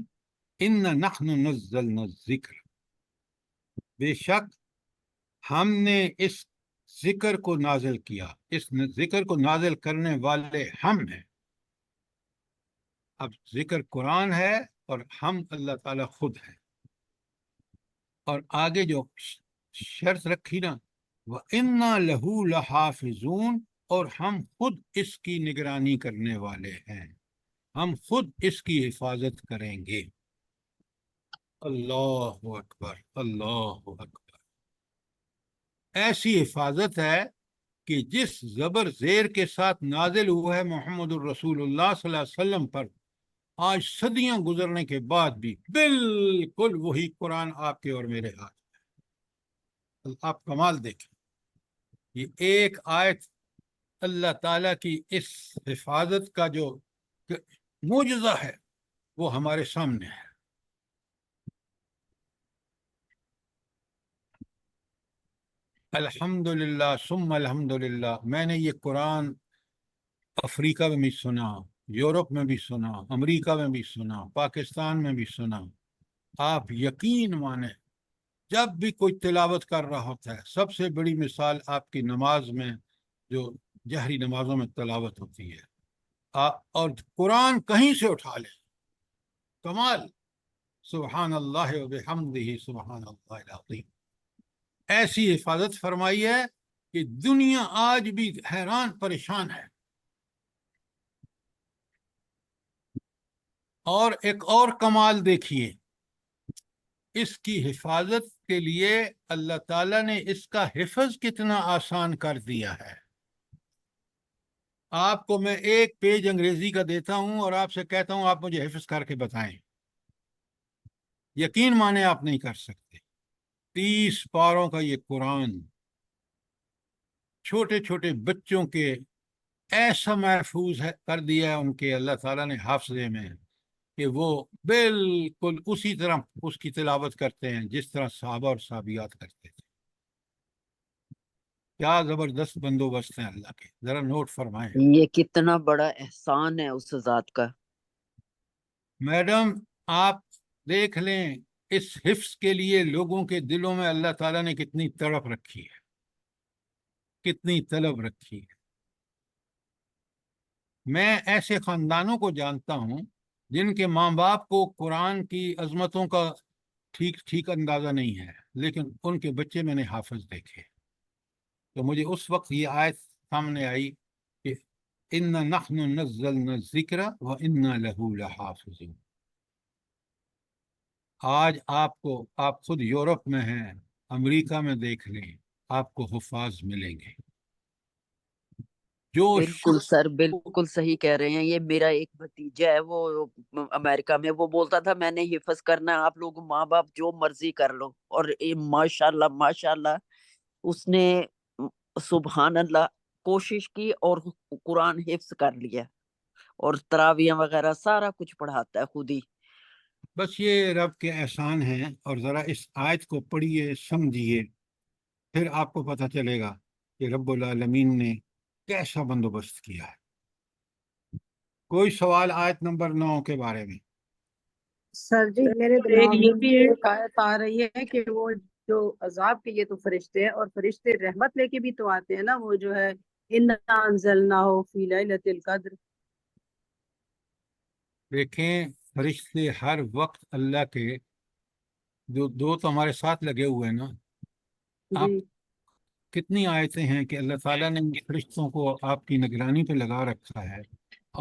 اِنَّ نَحْنُ نَزَّلْنَا الذِّکْرَ، بے شک ہم نے اس ذکر کو نازل کیا، اس ذکر کو نازل کرنے والے ہم ہیں. اب ذکر قرآن ہے اور ہم اللہ تعالیٰ خود ہیں. اور آگے جو شرط رکھی نا وَإِنَّا لَهُ لَحَافِظُونَ، اور ہم خود اس کی نگرانی کرنے والے ہیں، ہم خود اس کی حفاظت کریں گے. اللہ اکبر، اللہ اکبر. ایسی حفاظت ہے کہ جس زبر زیر کے ساتھ نازل ہوا ہے محمد الرسول اللہ صلی اللہ علیہ وسلم پر، آج صدیاں گزرنے کے بعد بھی بالکل وہی قرآن آپ کے اور میرے ہاتھ میں۔ آپ کمال دیکھیں، یہ ایک آیت اللہ تعالیٰ کی اس حفاظت کا جو معجزہ ہے وہ ہمارے سامنے ہے۔ الحمدللہ ثم الحمدللہ، میں نے یہ قرآن افریقہ میں بھی سنا، یورپ میں بھی سنا، امریکہ میں بھی سنا، پاکستان میں بھی سنا۔ آپ یقین مانیں جب بھی کوئی تلاوت کر رہا ہوتا ہے، سب سے بڑی مثال آپ کی نماز میں جو جہری نمازوں میں تلاوت ہوتی ہے، اور قرآن کہیں سے اٹھا لیں، کمال، سبحان اللہ و بحمدہ سبحان اللہ العظیم۔ ایسی حفاظت فرمائی ہے کہ دنیا آج بھی حیران پریشان ہے۔ اور ایک اور کمال دیکھیے، اس کی حفاظت کے لیے اللہ تعالیٰ نے اس کا حفظ کتنا آسان کر دیا ہے۔ آپ کو میں ایک پیج انگریزی کا دیتا ہوں اور آپ سے کہتا ہوں آپ مجھے حفظ کر کے بتائیں، یقین مانے آپ نہیں کر سکتے۔ 30 پاروں کا یہ قرآن چھوٹے چھوٹے بچوں کے ایسا محفوظ ہے کر دیا ہے ان کے اللہ تعالیٰ نے حافظے میں کہ وہ بالکل اسی طرح اس کی تلاوت کرتے ہیں جس طرح صحابہ اور صحابیات کرتے تھے۔ کیا زبردست بندوبست ہیں اللہ کے، ذرا نوٹ فرمائیں۔ یہ کتنا بڑا احسان ہے اس ذات کا۔ میڈم آپ دیکھ لیں اس حفظ کے لیے لوگوں کے دلوں میں اللہ تعالیٰ نے کتنی تڑپ رکھی ہے، کتنی طلب رکھی ہے۔ میں ایسے خاندانوں کو جانتا ہوں جن کے ماں باپ کو قرآن کی عظمتوں کا ٹھیک اندازہ نہیں ہے، لیکن ان کے بچے میں نے حافظ دیکھے۔ تو مجھے اس وقت یہ آیت سامنے آئی کہ اِنَّا نَحْنُ نَزَّلْنَا الذِّكْرَ وَإِنَّا لَهُ لَحَافِظُونَ۔ آج آپ خود یورپ میں ہیں، امریکہ میں دیکھ لیں، آپ کو حفاظ ملیں گے جو بالکل سر، بالکل صحیح کہہ رہے ہیں۔ یہ میرا ایک بھتیجا ہے، وہ امریکہ میں، وہ بولتا تھا میں نے حفظ کرنا ہے، آپ لوگ ماں باپ جو مرضی کر لو، اور ماشاءاللہ ماشاءاللہ اس نے سبحان اللہ کوشش کی اور قرآن حفظ کر لیا، اور تراویح وغیرہ سارا کچھ پڑھاتا ہے خود ہی۔ بس یہ رب کے احسان ہیں۔ اور ذرا اس آیت کو پڑھیے، سمجھیے، پھر آپ کو پتہ چلے گا کہ رب العالمین نے کیسا بندوبست کیا ہے۔ کوئی سوال آیت نمبر 9 کے بارے میں؟ سر جی میرے ایک دماغ یہ میں بھی بھی ہے، ایک آیت آ رہی ہے کہ وہ جو عذاب کے یہ تو فرشتے ہیں، اور فرشتے رحمت لے کے بھی تو آتے ہیں نا، وہ جو ہے اِنَّا أَنزَلْنَاهُ فِي لَيْلَةِ الْقَدْرِ۔ دیکھیں فرشتے ہر وقت اللہ کے جو دو تو ہمارے ساتھ لگے ہوئے ہیں نا۔ آپ جی کتنی آیتیں ہیں کہ اللہ تعالیٰ نے فرشتوں کو آپ کی نگرانی پہ لگا رکھا ہے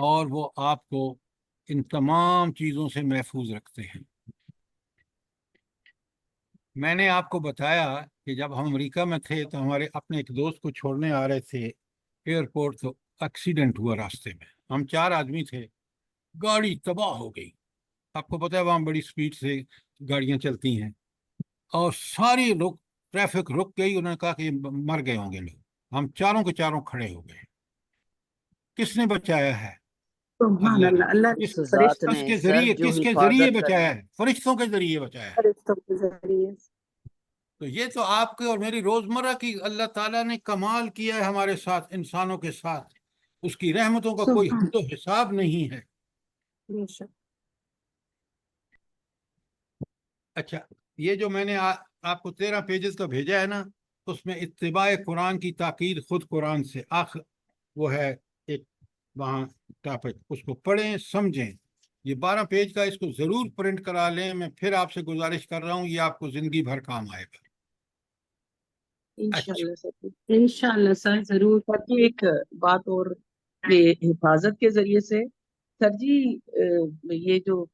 اور وہ آپ کو ان تمام چیزوں سے محفوظ رکھتے ہیں۔ میں نے آپ کو بتایا کہ جب ہم امریکہ میں تھے تو ہمارے اپنے ایک دوست کو چھوڑنے آ رہے تھے ایئرپورٹ، تو ایکسیڈنٹ ہوا راستے میں، ہم 4 آدمی تھے، گاڑی تباہ ہو گئی۔ آپ کو پتہ ہے وہاں بڑی سپیڈ سے گاڑیاں چلتی ہیں، اور ساری ٹریفک رک گئی۔ انہوں نے کہا کہ مر گئے ہوں گے لوگ، ہم چاروں کے چاروں کھڑے ہو گئے۔ کس نے بچایا ہے؟ سبحان اللہ نے۔ اللہ، اللہ اس کے ذات کس نے کے سر ذریعے جو کس کے ذریعے حفاظت بچایا کرنی، ہے؟ فرشتوں کے ذریعے بچایا ہے۔ فرشتوں کے ذریعے۔ تو یہ تو آپ کے اور میری روزمرہ کی اللہ تعالیٰ نے کمال کیا ہے ہمارے ساتھ، انسانوں کے ساتھ۔ اس کی رحمتوں کا کوئی سبحان حد و حساب نہیں ہے۔ بے شک۔ اچھا، یہ جو میں نے آپ کو 13 پیجز کا بھیجا ہے نا، اس میں اتباع قرآن کی تاکید خود قرآن سے آخر وہ ہے ایک وہاں ٹاپک، اس کو پڑھیں سمجھیں۔ یہ 12 پیج کا، اس کو ضرور پرنٹ کرا لیں۔ میں پھر آپ سے گزارش کر رہا ہوں، یہ آپ کو زندگی بھر کام آئے گا۔ اچھا، انشاءاللہ سر۔ انشاءاللہ سر ضرور۔ سر جی ایک بات اور، کہ حفاظت کے ذریعے سے سر جی یہ جو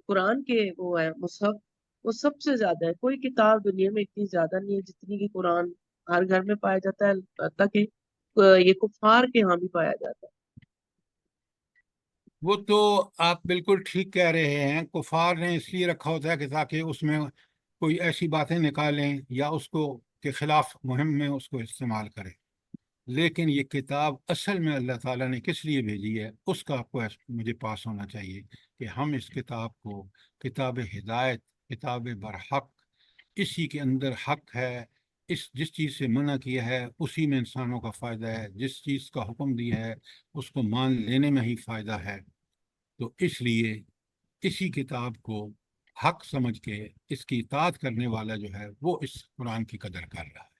قرآن کے وہ ہے مصحف، وہ سب سے زیادہ ہے، کوئی کتاب دنیا میں اتنی زیادہ نہیں ہے جتنی کہ قرآن ہر گھر میں پایا جاتا ہے، حتیٰ کہ یہ کفار کے ہاں بھی پایا جاتا ہے۔ وہ تو آپ بالکل ٹھیک کہہ رہے ہیں، کفار نے اس لیے رکھا ہوتا ہے کہ تاکہ اس میں کوئی ایسی باتیں نکالیں یا اس کو کے خلاف مہم میں اس کو استعمال کریں، لیکن یہ کتاب اصل میں اللہ تعالیٰ نے کس لیے بھیجی ہے اس کا آپ کو مجھے پاس ہونا چاہیے کہ ہم اس کتاب کو کتاب ہدایت، کتاب برحق، اسی کے اندر حق ہے، جس چیز سے منع کیا ہے اسی میں انسانوں کا فائدہ ہے، جس چیز کا حکم دیا ہے اس کو مان لینے میں ہی فائدہ ہے۔ تو اس لیے اسی کتاب کو حق سمجھ کے اس کی اطاعت کرنے والا جو ہے وہ اس قرآن کی قدر کر رہا ہے۔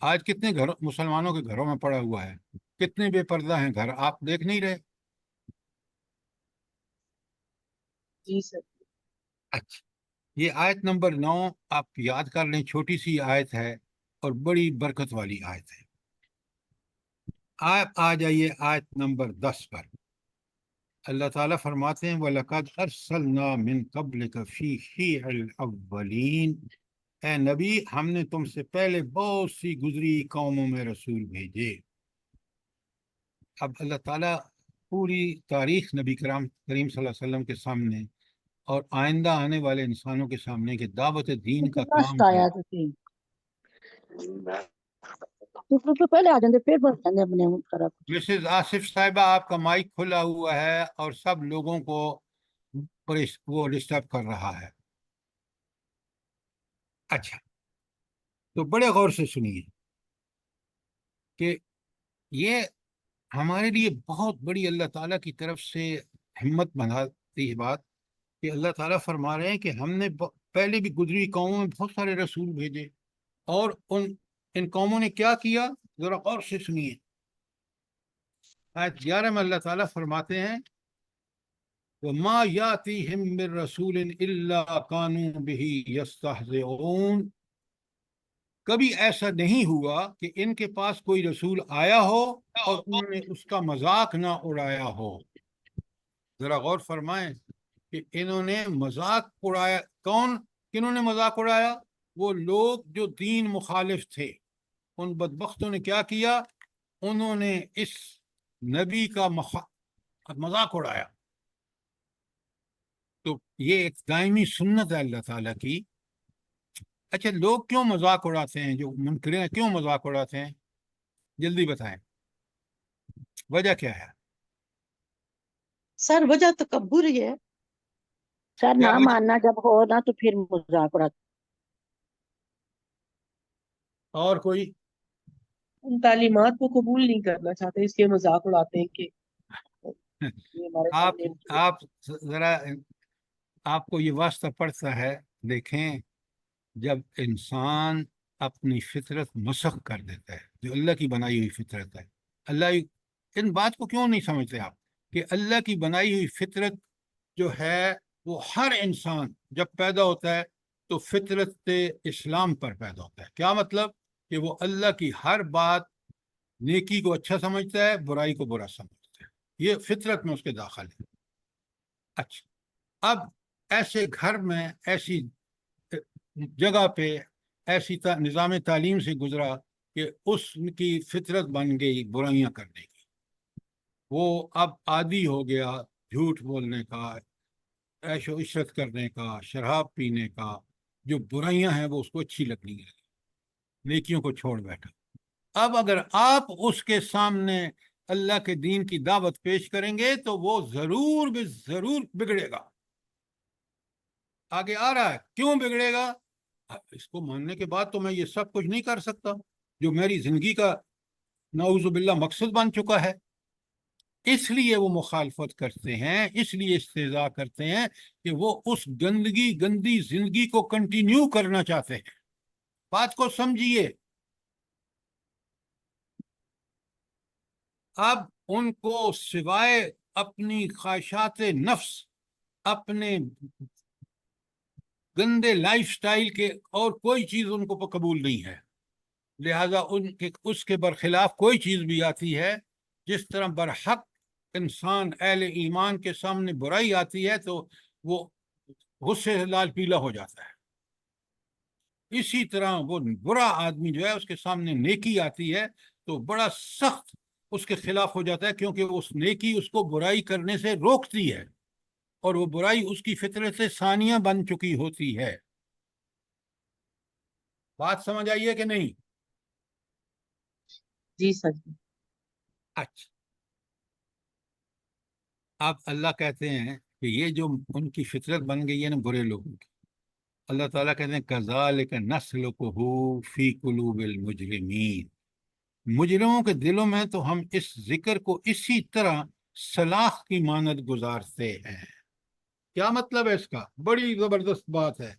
آج کتنے گھروں مسلمانوں کے گھروں میں پڑا ہوا ہے، کتنے بے پردہ ہیں گھر، آپ دیکھ نہیں رہے؟ جی سر۔ اچھا، یہ آیت نمبر 9 آپ یاد کر لیں، چھوٹی سی آیت ہے اور بڑی برکت والی آیت ہے۔ آپ آ جائیے آیت نمبر 10 پر۔ اللہ تعالیٰ فرماتے ہیں وَلَقَدْ أَرْسَلْنَا مِن قَبْلِكَ فِي شِيَعِ الْأَوَّلِينَ، اے نبی ہم نے تم سے پہلے بہت سی گزری قوموں میں رسول بھیجے۔ اب اللہ تعالیٰ پوری تاریخ نبی کریم صلی اللہ علیہ وسلم کے سامنے اور آئندہ آنے والے انسانوں کے سامنے کہ دعوت دین کا کام ہے۔ تو پہلے آ جاندے پھر بس جاندے اپنے طرف۔ مسز آصف صاحبہ آپ کا مائک کھلا ہوا ہے اور سب لوگوں کو وہ ڈسٹرب کر رہا ہے۔ اچھا، تو بڑے غور سے سنیے کہ یہ ہمارے لیے بہت بڑی اللہ تعالیٰ کی طرف سے ہمت بناتی ہے بات کہ اللہ تعالیٰ فرما رہے ہیں کہ ہم نے پہلے بھی گزری قوموں میں بہت سارے رسول بھیجے، اور ان قوموں نے کیا کیا، ذرا غور سے سنیے۔ آیت 11 میں اللہ تعالیٰ فرماتے ہیں وَمَا يَأْتِيهِم مِّن رَّسُولٍ إِلَّا كَانُوا بِهِ يَسْتَهْزِئُونَ، کبھی ایسا نہیں ہوا کہ ان کے پاس کوئی رسول آیا ہو اور انہوں نے اس کا مذاق نہ اڑایا ہو۔ ذرا غور فرمائیں کہ انہوں نے مذاق اڑایا، کنہوں نے مذاق اڑایا؟ وہ لوگ جو دین مخالف تھے، ان بدبختوں نے کیا کیا؟ انہوں نے اس نبی کا مذاق اڑایا۔ تو یہ ایک دائمی سنت ہے اللہ تعالیٰ کی۔ اچھا، لوگ کیوں مذاق اڑاتے ہیں؟ جو منکرین ہیں کیوں مذاق اڑاتے ہیں؟ جلدی بتائیں، وجہ کیا ہے؟ سر وجہ تکبر ہی ہے۔ سر کیا نہ وجہ؟ ماننا جب ہو نا تو پھر مذاق اڑاتے۔ اور کوئی؟ ان تعلیمات کو قبول نہیں کرنا چاہتے، اس لیے مذاق اڑاتے ہیں کہ یہ ہمارے سامنے آپ ذرا آپ کو یہ واسطہ پڑتا ہے، دیکھیں جب انسان اپنی فطرت مسخ کر دیتا ہے، جو اللہ کی بنائی ہوئی فطرت ہے، اللہ ان بات کو کیوں نہیں سمجھتے آپ کہ اللہ کی بنائی ہوئی فطرت جو ہے وہ ہر انسان جب پیدا ہوتا ہے تو فطرت اسلام پر پیدا ہوتا ہے۔ کیا مطلب؟ کہ وہ اللہ کی ہر بات، نیکی کو اچھا سمجھتا ہے، برائی کو برا سمجھتا ہے، یہ فطرت میں اس کے داخل ہے۔ اچھا، اب ایسے گھر میں، ایسی جگہ پہ، ایسی نظام تعلیم سے گزرا کہ اس کی فطرت بن گئی برائیاں کرنے کی، وہ اب عادی ہو گیا جھوٹ بولنے کا، عیش و عشرت کرنے کا، شراب پینے کا، جو برائیاں ہیں وہ اس کو اچھی لگنے لگی، نیکیوں کو چھوڑ بیٹھا۔ اب اگر آپ اس کے سامنے اللہ کے دین کی دعوت پیش کریں گے تو وہ ضرور بگڑے گا۔ آگے آ رہا ہے کیوں بگڑے گا؟ اس کو ماننے کے بعد تو میں یہ سب کچھ نہیں کر سکتا جو میری زندگی کا نعوذ باللہ مقصد بن چکا ہے۔ اس لیے وہ مخالفت کرتے ہیں، اس لیے استہزاء کرتے ہیں کہ وہ اس گندی زندگی کو کنٹینیو کرنا چاہتے ہیں۔ بات کو سمجھیے۔ اب ان کو سوائے اپنی خواہشات نفس، اپنے گندے لائف سٹائل کے اور کوئی چیز ان کو قبول نہیں ہے، لہذا اس کے برخلاف کوئی چیز بھی آتی ہے، جس طرح برحق انسان اہل ایمان کے سامنے برائی آتی ہے تو وہ غصے سے لال پیلا ہو جاتا ہے، اسی طرح وہ برا آدمی جو ہے اس کے سامنے نیکی آتی ہے تو بڑا سخت اس کے خلاف ہو جاتا ہے، کیونکہ اس نیکی اس کو برائی کرنے سے روکتی ہے، اور وہ برائی اس کی فطرت سے ثانیہ بن چکی ہوتی ہے۔ بات سمجھ آئیے کہ نہیں؟ جی سر۔ اچھا، اب اللہ کہتے ہیں کہ یہ جو ان کی فطرت بن گئی ہے نا برے لوگوں کی، اللہ تعالیٰ کہتے ہیں کذالک نسلکہ فی قلوب المجرمین، مجرموں کے دلوں میں تو ہم اس ذکر کو اسی طرح سلاخ کی مانند گزارتے ہیں۔ کیا مطلب ہے اس کا؟ بڑی زبردست بات ہے۔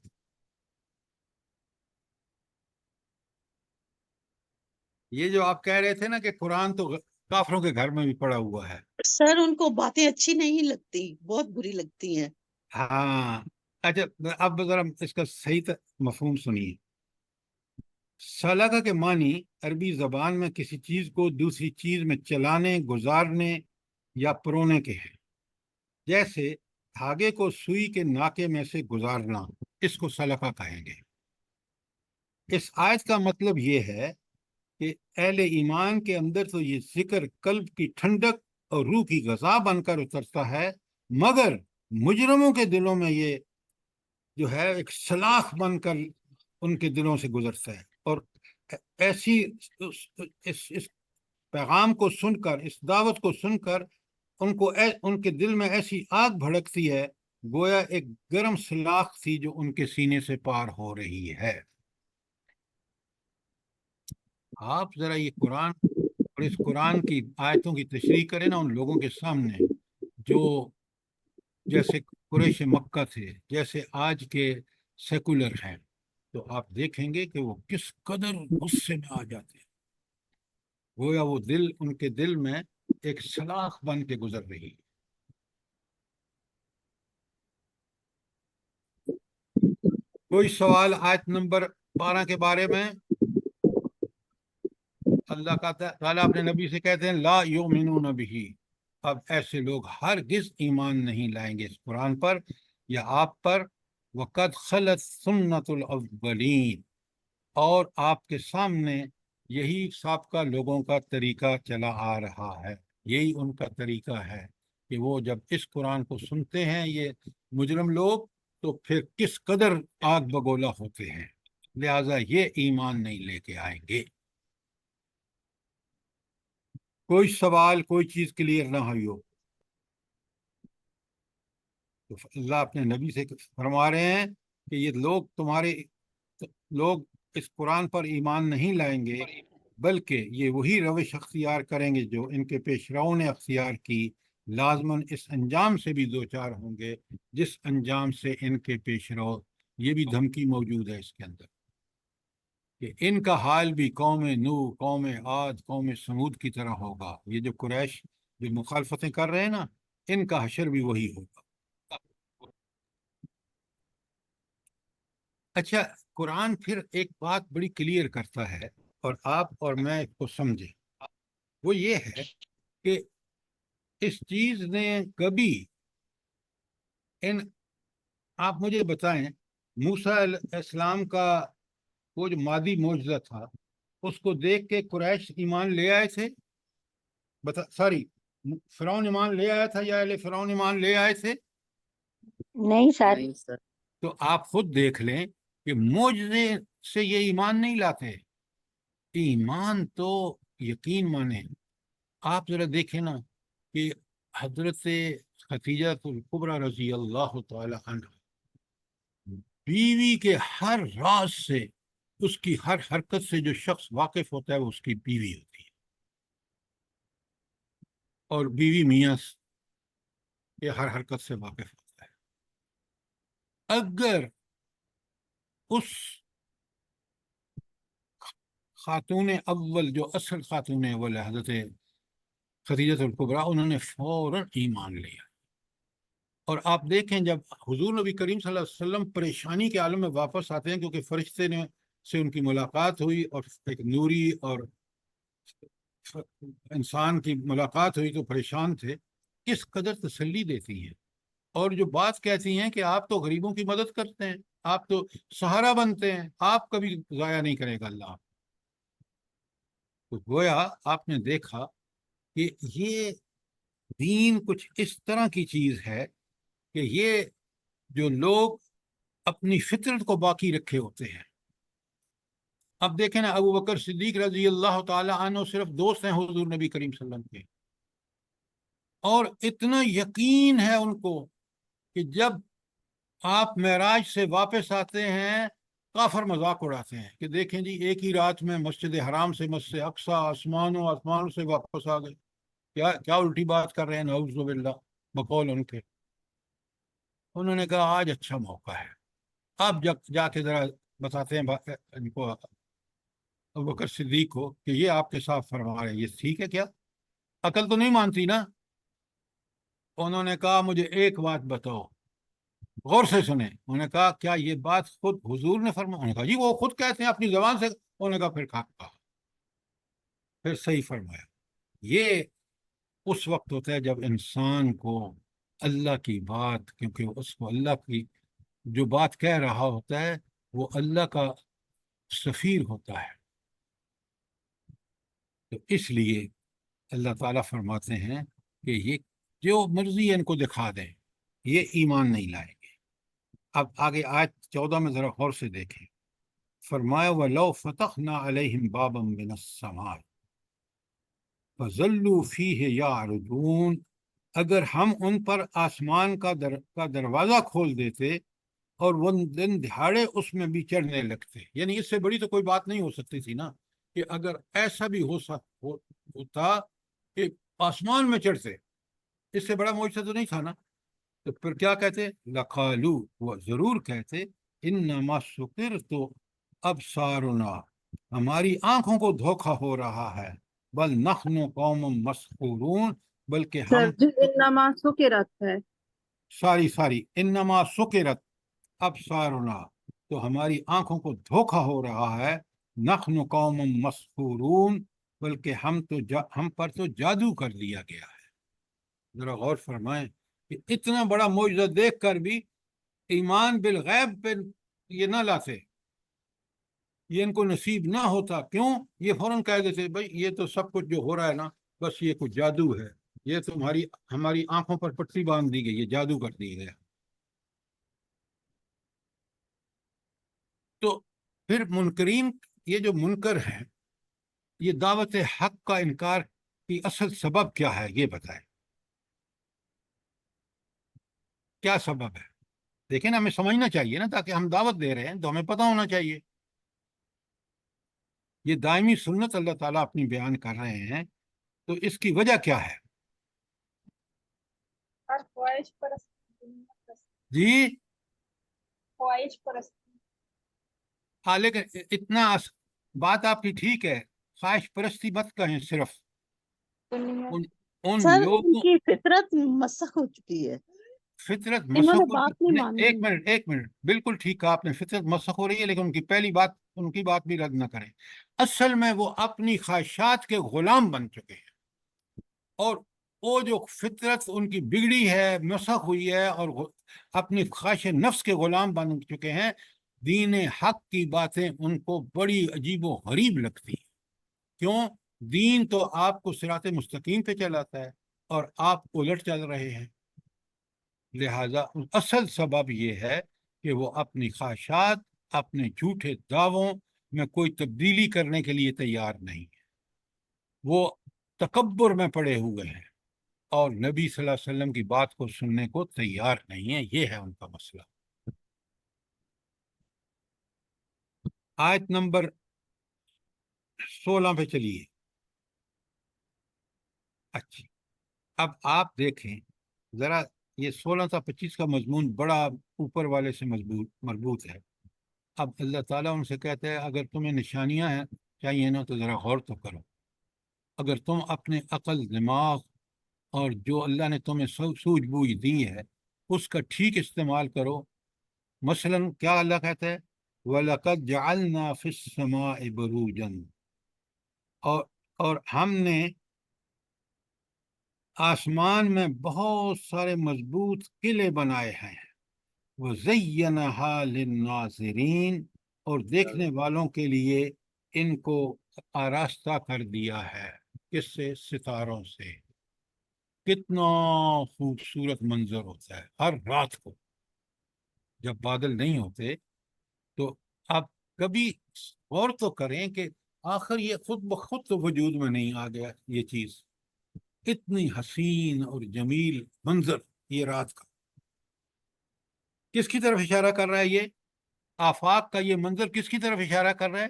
یہ جو آپ کہہ رہے تھے نا کہ قرآن تو کافروں کے گھر میں بھی پڑا ہوا ہے، سر ان کو باتیں اچھی نہیں لگتی، بہت بری لگتی ہیں۔ ہاں اچھا، اب ذرا اس کا صحیح مفہوم سنیے۔ سلکہ کے معنی عربی زبان میں کسی چیز کو دوسری چیز میں چلانے، گزارنے یا پرونے کے ہیں، جیسے دھاگے کو سوئی کے ناکے میں سے گزارنا، اس کو سلکہ کہیں گے۔ اس آیت کا مطلب یہ ہے کہ اہل ایمان کے اندر تو یہ ذکر قلب کی ٹھنڈک اور روح کی غذا بن کر اترتا ہے، مگر مجرموں کے دلوں میں یہ جو ہے ایک سلاخ بن کر ان کے دلوں سے گزرتا ہے، اور ایسی اس پیغام کو سن کر، اس دعوت کو سن کر ان کے دل میں ایسی آگ بھڑکتی ہے گویا ایک گرم سلاخ تھی جو ان کے سینے سے پار ہو رہی ہے۔ آپ ذرا یہ قرآن اور اس قرآن کی آیتوں کی تشریح کریں نا ان لوگوں کے سامنے جو جیسے قریش مکہ تھے، جیسے آج کے سیکولر ہیں، تو آپ دیکھیں گے کہ وہ کس قدر غصے میں آ جاتے ہیں، گویا وہ دل ان کے دل میں ایک سلاخ بن کے گزر رہی ہے۔ کوئی سوال آیت نمبر 12 کے بارے میں؟ اللہ کا تعالیٰ اپنے نبی سے کہتے ہیں لا یؤمنون بہ، اب ایسے لوگ ہرگز ایمان نہیں لائیں گے اس قرآن پر یا آپ پر، وقد خلت سنت الاولین، اور آپ کے سامنے یہی سابقہ لوگوں کا طریقہ چلا آ رہا ہے، یہی ان کا طریقہ ہے کہ وہ جب اس قرآن کو سنتے ہیں یہ مجرم لوگ تو پھر کس قدر آگ بگولا ہوتے ہیں، لہذا یہ ایمان نہیں لے کے آئیں گے۔ کوئی سوال، کوئی چیز کلیئر نہ ہوئی ہو تو اللہ اپنے نبی سے فرما رہے ہیں کہ یہ لوگ اس قرآن پر ایمان نہیں لائیں گے، بلکہ یہ وہی روش اختیار کریں گے جو ان کے پیش رو نے اختیار کی، لازماً اس انجام سے بھی دوچار ہوں گے جس انجام سے ان کے پیش رو، یہ بھی دھمکی موجود ہے اس کے اندر کہ ان کا حال بھی قوم نوح، قوم عاد، قوم سمود کی طرح ہوگا۔ یہ جو قریش جو مخالفتیں کر رہے ہیں نا، ان کا حشر بھی وہی ہوگا۔ اچھا، قرآن پھر ایک بات بڑی کلیئر کرتا ہے اور آپ اور میں اس کو سمجھیں، وہ یہ ہے کہ اس چیز نے کبھی آپ مجھے بتائیں موسیٰ علیہ السلام کا وہ جو مادی معجزہ تھا اس کو دیکھ کے قریش ایمان لے آئے تھے؟ فرعون ایمان لے آیا تھا یا اہل فرعون ایمان لے آئے تھے؟ نہیں سر، نہیں سر۔ تو آپ خود دیکھ لیں کہ معجزے سے یہ ایمان نہیں لاتے، ایمان تو یقین مانے۔ آپ ذرا دیکھیں نا کہ حضرت خدیجہ الکبریٰ رضی اللہ تعالی عنہ بیوی کے ہر راز سے، اس کی ہر حرکت سے جو شخص واقف ہوتا ہے وہ اس کی بیوی ہوتی ہے، اور بیوی میاں کے ہر حرکت سے واقف ہوتا ہے۔ اگر اس خاتون اول جو اصل خاتون اول ہے حضرت خدیجہ الکبریٰ، انہوں نے فوراً ایمان لیا، اور آپ دیکھیں جب حضور نبی کریم صلی اللہ علیہ وسلم پریشانی کے عالم میں واپس آتے ہیں کیونکہ فرشتے سے ان کی ملاقات ہوئی اور ایک نوری اور انسان کی ملاقات ہوئی تو پریشان تھے، کس قدر تسلی دیتی ہیں، اور جو بات کہتی ہیں کہ آپ تو غریبوں کی مدد کرتے ہیں، آپ تو سہارا بنتے ہیں، آپ کبھی ضائع نہیں کرے گا اللہ۔ تو گویا آپ نے دیکھا کہ یہ دین کچھ اس طرح کی چیز ہے کہ یہ جو لوگ اپنی فطرت کو باقی رکھے ہوتے ہیں. اب دیکھیں نا، ابو بکر صدیق رضی اللہ تعالی عنہ صرف دوست ہیں حضور نبی کریم صلی اللہ علیہ وسلم کے، اور اتنا یقین ہے ان کو کہ جب آپ معراج سے واپس آتے ہیں کافر مذاق اڑاتے ہیں کہ دیکھیں جی ایک ہی رات میں مسجد حرام سے مسجد اقصی آسمانوں سے واپس آ گئے. کیا کیا الٹی بات کر رہے ہیں، نعوذ باللہ، بقول ان کے. انہوں نے کہا آج اچھا موقع ہے، آپ جا کے ذرا بتاتے ہیں ان کو، ابو بکر صدیق کو، کہ یہ آپ کے ساتھ فرما رہے ہیں، یہ ٹھیک ہے کیا؟ عقل تو نہیں مانتی نا. انہوں نے کہا مجھے ایک بات بتاؤ، غور سے سنیں. انہوں نے کہا کیا یہ بات خود حضور نے فرمایا؟ انہوں نے کہا جی وہ خود کہتے ہیں اپنی زبان سے. انہوں نے کہا پھر کہا، پھر صحیح فرمایا. یہ اس وقت ہوتا ہے جب انسان کو اللہ کی بات، کیونکہ اس کو اللہ کی جو بات کہہ رہا ہوتا ہے وہ اللہ کا سفیر ہوتا ہے، تو اس لیے اللہ تعالیٰ فرماتے ہیں کہ یہ جو مرضی ان کو دکھا دیں یہ ایمان نہیں لائیں گے. اب آگے آیت 14 میں ذرا غور سے دیکھیں. فرمایا وَلَوْ فَتَحْنَا عَلَيْهِمْ بَابًا مِّنَ السَّمَاءِ فَظَلُّوا فِيهِ يَعْرُجُونَ، اگر ہم ان پر آسمان کا دروازہ کھول دیتے اور وہ دن دہاڑے اس میں بھی چڑھنے لگتے. یعنی اس سے بڑی تو کوئی بات نہیں ہو سکتی تھی نا، کہ اگر ایسا بھی ہوتا کہ آسمان میں چڑھتے، اس سے بڑا معجزہ تو نہیں تھا نا. تو پھر کیا کہتے؟ لَقَالُوا، وہ ضرور کہتے، اِنَّمَا سُکِرْتُ أَبْصَارُنَا، ہماری آنکھوں کو دھوکہ ہو رہا ہے، بل نحن قوم مسحورون، بلکہ سر ہم جی انما سکرت ہے. ساری انما سکرت ابصارنا، تو ہماری آنکھوں کو دھوکہ ہو رہا ہے. نحن قوم مسحورون، بلکہ ہم پر تو جادو کر دیا گیا ہے. ذرا غور فرمائیں کہ اتنا بڑا معجزہ دیکھ کر بھی ایمان بالغیب پہ یہ نہ لاتے، یہ ان کو نصیب نہ ہوتا. کیوں؟ یہ فوراً کہہ دیتے بھائی یہ تو سب کچھ جو ہو رہا ہے نا بس یہ کچھ جادو ہے، یہ تو ہماری آنکھوں پر پٹی باندھ دی گئی، یہ جادو کر دی گیا. تو پھر منکرین، یہ جو منکر ہیں، یہ دعوت حق کا انکار کی اصل سبب کیا ہے یہ بتائیں. کیا سبب ہے؟ دیکھیں نا، ہمیں سمجھنا چاہیے نا، تاکہ ہم دعوت دے رہے ہیں تو ہمیں پتہ ہونا چاہیے. یہ دائمی سنت اللہ تعالیٰ اپنی بیان کر رہے ہیں، تو اس کی وجہ کیا ہے؟ خواہش پرستی، جی خواہش پرستی. ہاں، لیکن اتنا بات آپ کی ٹھیک ہے، خواہش پرستی مت کہیں صرف. ان سر ان لوگوں کی فطرت مسخ ہو چکی ہے، فطرت انہوں نے مسخ بات نہیں مانی. ایک منٹ بالکل ٹھیک کہا آپ نے، فطرت مسخ ہو رہی ہے، لیکن ان کی پہلی بات، ان کی بات بھی رد نہ کریں. اصل میں وہ اپنی خواہشات کے غلام بن چکے ہیں، اور وہ جو فطرت ان کی بگڑی ہے، مسخ ہوئی ہے، اور اپنی خواہش نفس کے غلام بن چکے ہیں. دین حق کی باتیں ان کو بڑی عجیب و غریب لگتی ہیں. کیوں؟ دین تو آپ کو صراط مستقیم پہ چلاتا ہے اور آپ الٹ چل رہے ہیں. لہذا اصل سبب یہ ہے کہ وہ اپنی خواہشات، اپنے جھوٹے دعووں میں کوئی تبدیلی کرنے کے لیے تیار نہیں ہے. وہ تکبر میں پڑے ہوئے ہیں اور نبی صلی اللہ علیہ وسلم کی بات کو سننے کو تیار نہیں ہے. یہ ہے ان کا مسئلہ. آیت نمبر 16 پہ چلیے. اچھا، اب آپ دیکھیں ذرا، یہ 16 تا 25 کا مضمون بڑا اوپر والے سے مربوط ہے. اب اللہ تعالیٰ ان سے کہتا ہے اگر تمہیں نشانیاں ہیں چاہیے نا تو ذرا غور تو کرو. اگر تم اپنے عقل، دماغ اور جو اللہ نے تمہیں سوجھ بوجھ دی ہے اس کا ٹھیک استعمال کرو. مثلا کیا اللہ کہتا ہے؟ وَلَقَدْ جَعَلْنَا فِي السَّمَاءِ بُرُوجًا، اور ہم نے آسمان میں بہت سارے مضبوط قلعے بنائے ہیں. وَزَيَّنَهَا لِلنَّاظِرِينَ، اور دیکھنے والوں کے لیے ان کو آراستہ کر دیا ہے. کس سے؟ ستاروں سے۔ کتنا خوبصورت منظر ہوتا ہے ہر رات کو جب بادل نہیں ہوتے، تو آپ کبھی غور تو کریں کہ آخر یہ خود بخود تو وجود میں نہیں آ گیا یہ چیز، اتنی حسین اور جمیل منظر یہ رات کا۔ کس کی طرف اشارہ کر رہا ہے یہ آفاق کا یہ منظر؟ کس کی طرف اشارہ کر رہا ہے؟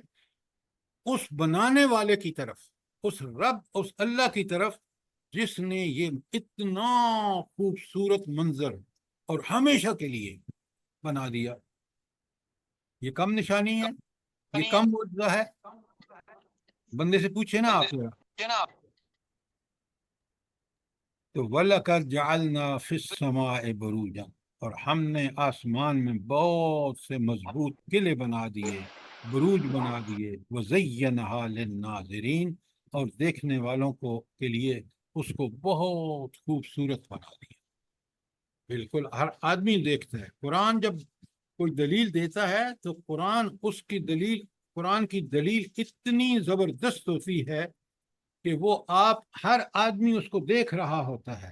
اس بنانے والے کی طرف، اس رب، اس اللہ کی طرف جس نے یہ اتنا خوبصورت منظر اور ہمیشہ کے لیے بنا دیا۔ یہ کم نشانی ہے، یہ کم معجزہ ہے؟ بندے سے پوچھے نا آپ ذرا۔ تو وَلَقَدْ جَعَلْنَا فِي السَّمَاءِ بُرُوجًا، اور ہم نے آسمان میں بہت سے مضبوط قلعے بنا دیے، بروج بنا دیے، وَزَيَّنَهَا لِلنَّاظِرِينَ، اور دیکھنے والوں کو کے لیے اس کو بہت خوبصورت بنا دیا۔ بالکل ہر آدمی دیکھتا ہے۔ قرآن جب کوئی دلیل دیتا ہے تو قرآن کی دلیل اتنی زبردست ہوتی ہے کہ وہ ہر آدمی اس کو دیکھ رہا ہوتا ہے۔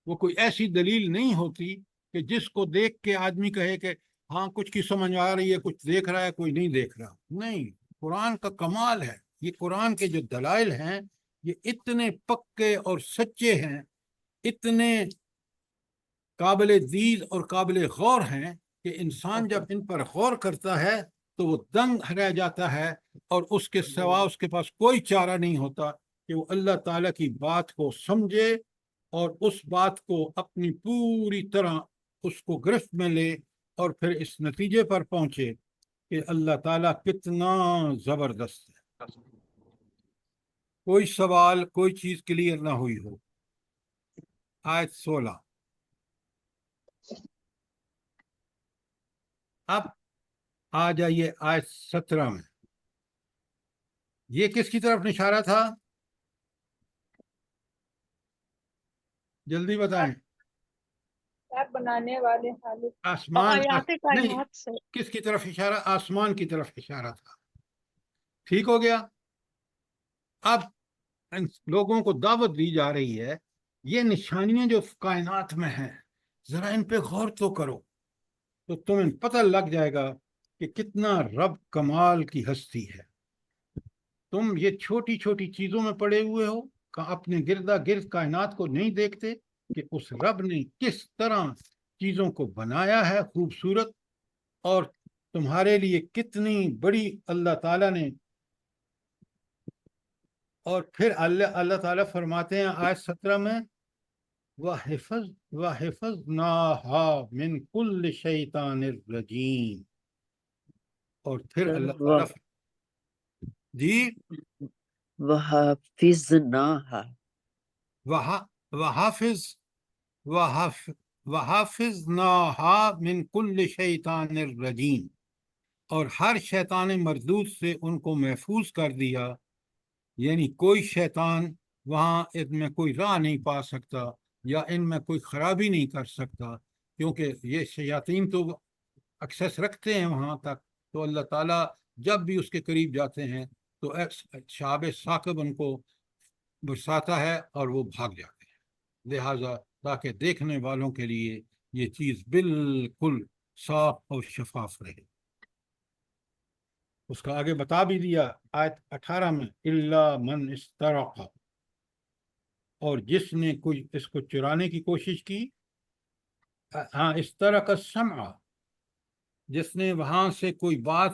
وہ کوئی ایسی دلیل نہیں ہوتی کہ جس کو دیکھ کے آدمی کہے کہ ہاں کچھ کی سمجھ آ رہی ہے، کچھ دیکھ رہا ہے، کوئی نہیں دیکھ رہا۔ نہیں، قرآن کا کمال ہے، یہ قرآن کے جو دلائل ہیں یہ اتنے پکے اور سچے ہیں، اتنے قابل دید اور قابل غور ہیں کہ انسان جب ان پر غور کرتا ہے تو وہ دنگ رہ جاتا ہے، اور اس کے سوا اس کے پاس کوئی چارہ نہیں ہوتا کہ وہ اللہ تعالیٰ کی بات کو سمجھے اور اس بات کو اپنی پوری طرح اس کو گرفت میں لے، اور پھر اس نتیجے پر پہنچے کہ اللہ تعالیٰ کتنا زبردست ہے۔ کوئی سوال، کوئی چیز کلیئر نہ ہوئی ہو؟ آیت 16۔ اب آ جائیے آیت 17 میں۔ یہ کس کی طرف اشارہ تھا؟ جلدی بتائیں۔ بنانے والے خالق، آسمان آیات نہیں، کائنات سے کس کی طرف اشارہ؟ آسمان کی طرف اشارہ تھا۔ ٹھیک ہو گیا؟ اب ان لوگوں کو دعوت دی جا رہی ہے، یہ نشانیاں جو کائنات میں ہیں ذرا ان پہ غور تو کرو، تو تمہیں پتہ لگ جائے گا کہ کتنا رب کمال کی ہستی ہے۔ تم یہ چھوٹی چھوٹی چیزوں میں پڑے ہوئے ہو کہ اپنے گردا گرد کائنات کو نہیں دیکھتے کہ اس رب نے کس طرح چیزوں کو بنایا ہے خوبصورت، اور تمہارے لیے کتنی بڑی اللہ تعالیٰ نے۔ اور پھر اللہ تعالیٰ فرماتے ہیں آیت 17 میں، وَحِفَظْنَاهَا مِنْ كُلِّ شَيْطَانٍ رَجِيمٍ، اور پھر اللہ تعالیٰ جی وحافظناها، وَحَفِظْنَاهَا مِنْ كُلِّ شَيْطَانٍ رَجِيمٍ، اور ہر شیطان مردود سے ان کو محفوظ کر دیا، یعنی کوئی شیطان وہاں ان میں کوئی راہ نہیں پا سکتا یا ان میں کوئی خرابی نہیں کر سکتا، کیونکہ یہ شیاطین تو ایکسیس رکھتے ہیں وہاں تک، تو اللہ تعالیٰ جب بھی اس کے قریب جاتے ہیں تو شہاب ثاقب ان کو برساتا ہے اور وہ بھاگ جاتے ہیں۔ لہٰذا تاکہ دیکھنے والوں کے لیے یہ چیز بالکل صاف اور شفاف رہے۔ اس کا آگے بتا بھی دیا آیت 18 میں، الا من استرق، اور جس نے کوئی اس کو چرانے کی کوشش کی، ہاں استرق السمع، جس نے وہاں سے کوئی بات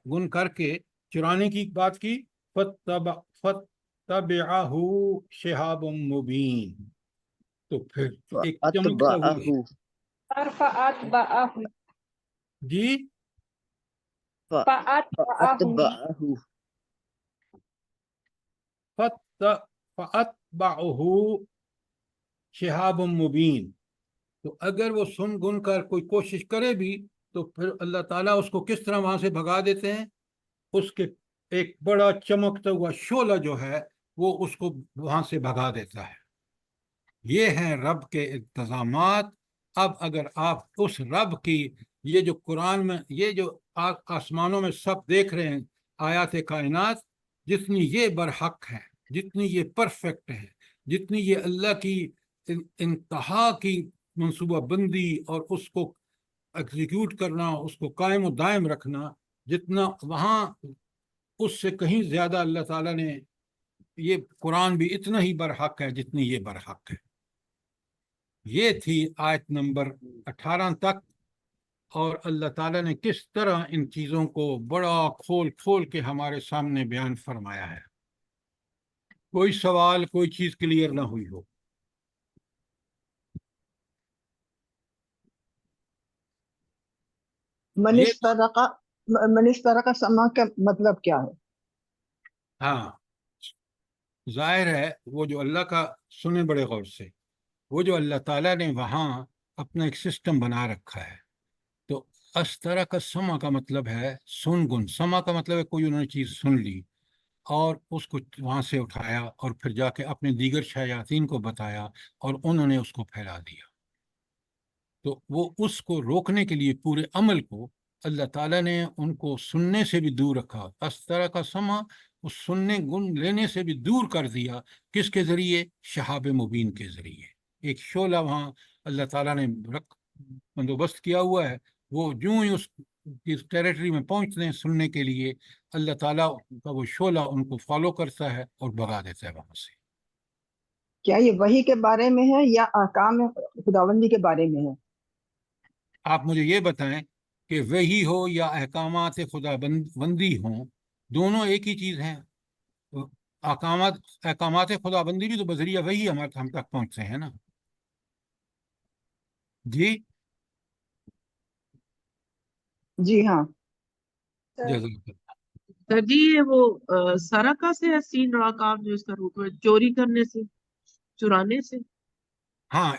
گن کر کے چرانے کی بات کی، فَاتَّبَعَهُ شِهَابٌ مُبِينٌ، تو پھر ایک چمکتا ہوا فأتبعه جی فأتبعه فَأَتْبَعُهُ شِهَابٌ مُبِينٌ، تو اگر وہ سن گن کر کوئی کوشش کرے بھی تو پھر اللہ تعالیٰ اس کو کس طرح وہاں سے بھگا دیتے ہیں؟ اس کے ایک بڑا چمکتا ہوا شعلہ جو ہے وہ اس کو وہاں سے بھگا دیتا ہے۔ یہ ہیں رب کے انتظامات۔ اب اگر آپ اس رب کی یہ جو قرآن میں یہ جو آسمانوں میں سب دیکھ رہے ہیں آیات کائنات، جتنی یہ برحق ہے جتنی یہ پرفیکٹ ہے، جتنی یہ اللہ کی انتہا کی منصوبہ بندی اور اس کو ایگزیکیوٹ کرنا، اس کو قائم و دائم رکھنا، جتنا وہاں اس سے کہیں زیادہ اللہ تعالیٰ نے، یہ قرآن بھی اتنا ہی برحق ہے جتنی یہ برحق ہے۔ یہ تھی آیت نمبر 18 تک، اور اللہ تعالیٰ نے کس طرح ان چیزوں کو بڑا کھول کھول کے ہمارے سامنے بیان فرمایا ہے۔ کوئی سوال، کوئی چیز کلیئر نہ ہوئی ہو؟ یہ منسترہ کا سما کا مطلب کیا ہے؟ ہاں ظاہر ہے وہ جو اللہ کا، سنیں بڑے غور سے، وہ جو اللہ تعالیٰ نے وہاں اپنا ایک سسٹم بنا رکھا ہے، تو اس طرح کا سما کا مطلب ہے سن گن۔ سما کا مطلب ہے کوئی انہوں نے چیز سن لی اور اس کو وہاں سے اٹھایا اور پھر جا کے اپنے دیگر شیاطین کو بتایا اور انہوں نے اس کو پھیلا دیا۔ تو وہ اس کو روکنے کے لیے پورے عمل کو اللہ تعالیٰ نے ان کو سننے سے بھی دور رکھا۔ اس طرح کا سما، اس سننے گن لینے سے بھی دور کر دیا۔ کس کے ذریعے؟ شہاب مبین کے ذریعے۔ ایک شعلہ وہاں اللہ تعالیٰ نے بندوبست کیا ہوا ہے، وہ جو ہی اس ٹیریٹری میں پہنچتے ہیں سننے کے لیے، اللہ تعالیٰ کا وہ شعلہ ان کو فالو کرتا ہے اور بھگا دیتا ہے وہاں سے۔ کیا یہ وحی کے بارے میں ہے یا احکام خداوندی کے بارے میں ہے؟ آپ مجھے یہ بتائیں کہ وحی ہو یا احکامات خدا بندی ہوں، دونوں ایک ہی چیز ہیں۔ احکامات خدا بندی بھی تو بذریعہ وحی ہم تک پہنچتے ہیں نا۔ جی جی ہاں۔ جزاک اللہ۔ سر جی یہ وہ سرقہ سے ہے، سین راکاب جو اس کا روپ ہے، چوری کرنے سے، چرانے سے؟ ہاں،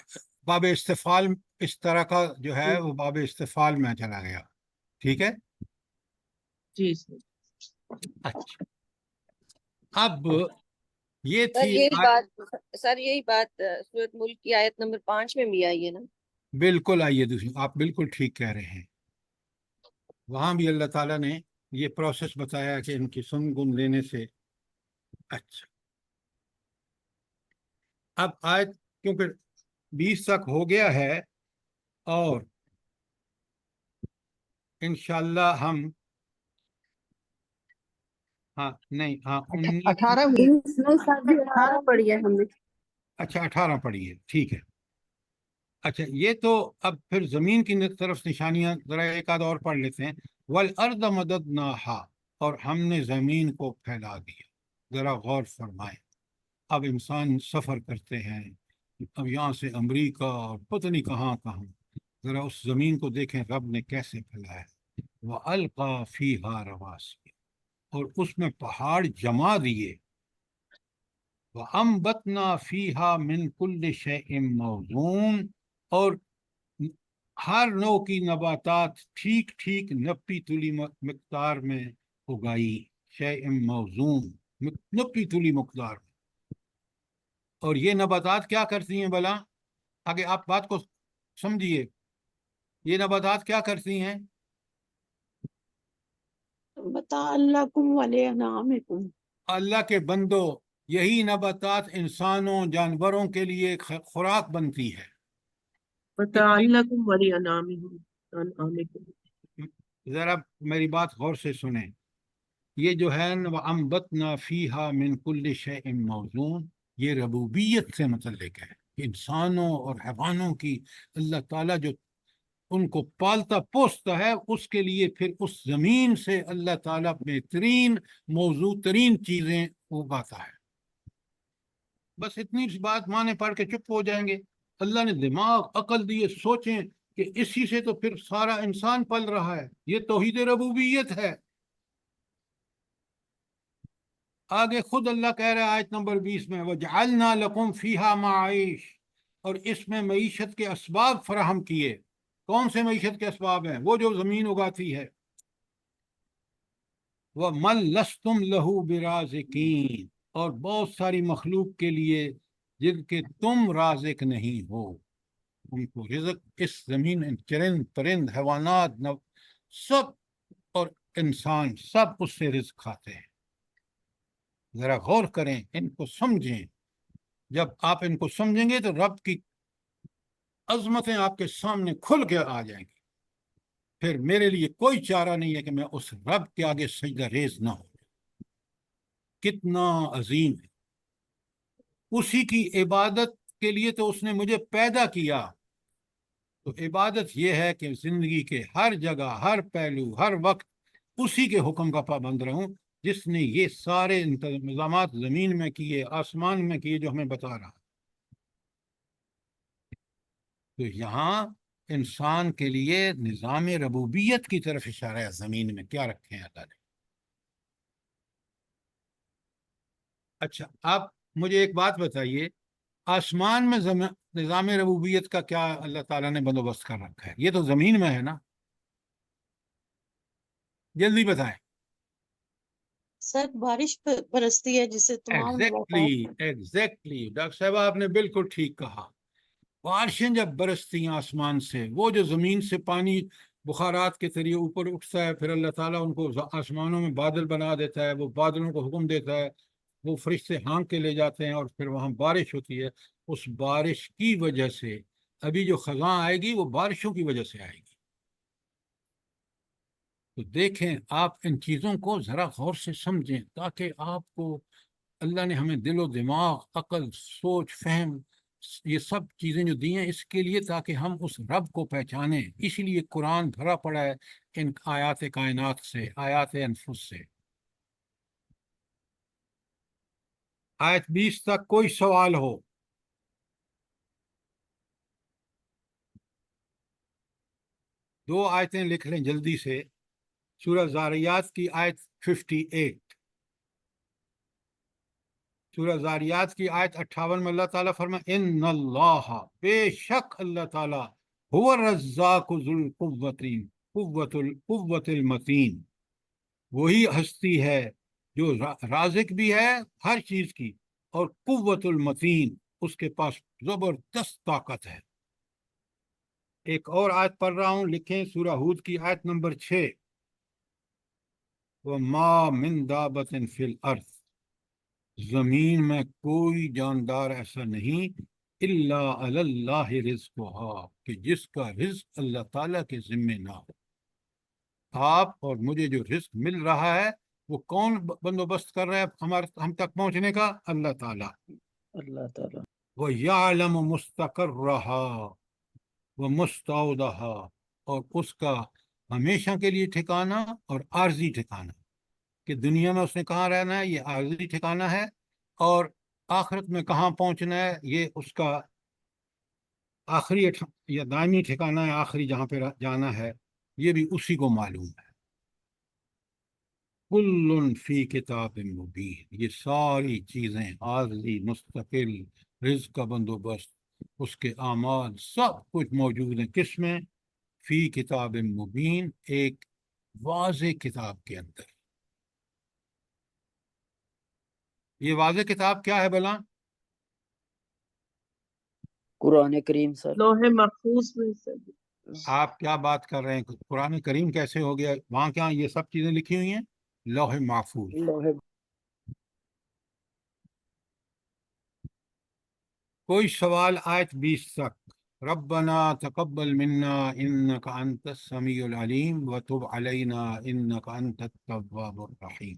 باب استفال اس طرح کا جو ہے وہ باب استفال میں چلا گیا، ٹھیک ہے۔ جی سر۔ اچھا، اب یہ سر تھی یہی بات سورۃ ملک کی آیت نمبر 5 میں بھی آئی ہے نا؟ بالکل آئیے دوسری، آپ بالکل ٹھیک کہہ رہے ہیں، وہاں بھی اللہ تعالیٰ نے یہ پروسیس بتایا کہ ان کی سن گن لینے سے۔ اچھا، اب آیت کیونکہ 20 تک ہو گیا ہے، اور انشاءاللہ ہم نہیں 18 18 پڑھی ہے ہم نے۔ اچھا 18 پڑھی ہے، ٹھیک ہے۔ اچھا، یہ تو اب پھر زمین کی طرف نشانیاں ذرا ایک آدھ اور پڑھ لیتے ہیں۔ وَالْأَرْضَ مَدَدْنَاهَا، اور ہم نے زمین کو پھیلا دیا۔ ذرا غور فرمائیں، اب انسان سفر کرتے ہیں، اب یہاں سے امریکہ اور پتہ نہیں کہاں کہاں، ذرا اس زمین کو دیکھیں رب نے کیسے پھیلایا۔ وَأَلْقَى فِيهَا رَوَاسِيَ، اور اس میں پہاڑ جما دیے۔ وَأَنبَتْنَا فِيهَا مِن كُلِّ شَيْءٍ مَوْزُونٍ، اور ہر نوع کی نباتات ٹھیک ٹھیک نپی تلی مقدار میں اگائی۔ شیء موزون، نپی تلی مقدار میں۔ اور یہ نباتات کیا کرتی ہیں بلا؟ آگے آپ بات کو سمجھیے، یہ نباتات کیا کرتی ہیں؟ متاع لکم ولانعامکم، اللہ کے بندو، یہی نباتات انسانوں جانوروں کے لیے خوراک بنتی ہے۔ وَتَعَلَّكُمْ وَلِأَنْعَامِكُمْ۔ ذرا میری بات غور سے سنیں، یہ جو ہے وَأَنبَتْنَا فِيهَا مِن كُلِّ شَيْءٍ مَوْزُونٍ، یہ ربوبیت سے متعلق ہے۔ انسانوں اور حیوانوں کی اللہ تعالیٰ جو ان کو پالتا پوستا ہے، اس کے لیے پھر اس زمین سے اللہ تعالیٰ بہترین موضوع ترین چیزیں اگاتا ہے۔ بس اتنی سی بات مانے پڑھ کے چپ ہو جائیں گے؟ اللہ نے دماغ عقل دیے، سوچیں کہ اسی سے تو پھر سارا انسان پل رہا ہے۔ یہ توحید ربوبیت ہے۔ آگے خود اللہ کہہ رہا ہے آیت نمبر 20 میں، وَجَعَلْنَا لَكُمْ فِيهَا مَعَائِشَ، اور اس میں معیشت کے اسباب فراہم کیے۔ کون سے معیشت کے اسباب ہیں؟ وہ جو زمین اگاتی ہے۔ وَمَن لَسْتُمْ لَهُ بِرَازِقِينَ، اور بہت ساری مخلوق کے لیے جن کے تم رازق نہیں ہو، ان کو رزق اس زمین، چرند پرند حیوانات سب اور انسان سب اس سے رزق کھاتے ہیں۔ ذرا غور کریں، ان کو سمجھیں. جب آپ ان کو سمجھیں گے تو رب کی عظمتیں آپ کے سامنے کھل کے آ جائیں گی. پھر میرے لیے کوئی چارہ نہیں ہے کہ میں اس رب کے آگے سجدہ ریز نہ ہو. کتنا عظیم ہے. اسی کی عبادت کے لیے تو اس نے مجھے پیدا کیا. تو عبادت یہ ہے کہ زندگی کے ہر جگہ، ہر پہلو، ہر وقت اسی کے حکم کا پابند رہوں، جس نے یہ سارے انتظامات زمین میں کیے، آسمان میں کیے، جو ہمیں بتا رہا. تو یہاں انسان کے لیے نظام ربوبیت کی طرف اشارہ ہے. زمین میں کیا رکھے ہیں اللہ نے. اچھا، آپ مجھے ایک بات بتائیے، آسمان میں نظام ربوبیت کا کیا اللہ تعالیٰ نے بندوبست کر رکھا ہے؟ یہ تو زمین میں ہے نا. جلدی بتائیں. سر بارش برستی ہے جس سے تمام ایگزیکٹلی ڈاکٹر صاحب آپ نے بالکل ٹھیک کہا. بارشیں جب برستی ہیں آسمان سے، وہ جو زمین سے پانی بخارات کے ذریعے اوپر اٹھتا ہے، پھر اللہ تعالیٰ ان کو آسمانوں میں بادل بنا دیتا ہے، وہ بادلوں کو حکم دیتا ہے، وہ فرشتے ہانک کے لے جاتے ہیں، اور پھر وہاں بارش ہوتی ہے. اس بارش کی وجہ سے ابھی جو خزاں آئے گی وہ بارشوں کی وجہ سے آئے گی. تو دیکھیں، آپ ان چیزوں کو ذرا غور سے سمجھیں، تاکہ آپ کو اللہ نے ہمیں دل و دماغ، عقل، سوچ، فہم، یہ سب چیزیں جو دی ہیں اس کے لیے، تاکہ ہم اس رب کو پہچانیں. اس لیے قرآن بھرا پڑا ہے ان آیات کائنات سے، آیات انفس سے. آیت 20 تک کوئی سوال ہو؟ دو آیتیں لکھ لیں جلدی سے. سورہ زاریات کی آیت 58، سورہ زاریات کی آیت 58 میں اللہ تعالیٰ فرمائے ان اللہ، بے شک اللہ تعالیٰ، هو الرزاق ذو القوت المتین، وہی ہستی ہے جو رازق بھی ہے ہر چیز کی، اور قوت المتین، اس کے پاس زبردست طاقت ہے. ایک اور آیت پڑھ رہا ہوں، لکھیں سورہ ہود کی آیت نمبر 6، وَمَا مِن دَابَةٍ فِي الْأَرْضِ، زمین میں کوئی جاندار ایسا نہیں، الا علی اللہ رزقها، کہ جس کا رزق اللہ تعالیٰ کے ذمے نہ ہو. آپ اور مجھے جو رزق مل رہا ہے وہ کون بندوبست کر رہا ہے ہم تک پہنچنے کا؟ اللہ تعالیٰ. اللہ تعالیٰ. وَيَعْلَمُ مُسْتَقَرَّهَا وَمُسْتَوْدَهَا، اور اس کا ہمیشہ کے لیے ٹھکانہ اور عارضی ٹھکانہ، کہ دنیا میں اس نے کہاں رہنا ہے، یہ عارضی ٹھکانہ ہے، اور آخرت میں کہاں پہنچنا ہے، یہ اس کا آخری یا دائمی ٹھکانہ ہے، آخری جہاں پہ جانا ہے، یہ بھی اسی کو معلوم ہے. کل فی کتاب مبین، یہ ساری چیزیں عارضی، مستقل، رزق کا بندوبست، اس کے اعمال، سب کچھ موجود ہیں. کس میں؟ فی کتاب مبین، ایک واضح کتاب کے اندر. یہ واضح کتاب کیا ہے بلا؟ قرآن کریم سر. لوح محفوظ میں سر. آپ کیا بات کر رہے ہیں؟ قرآن کریم کیسے ہو گیا؟ وہاں کیا یہ سب چیزیں لکھی ہوئی ہیں؟ لوح محفوظ. کوئی سوال آیت 20 تک؟ ربنا تقبل منا انك انت السميع العليم وتب علينا انك انت التواب الرحيم.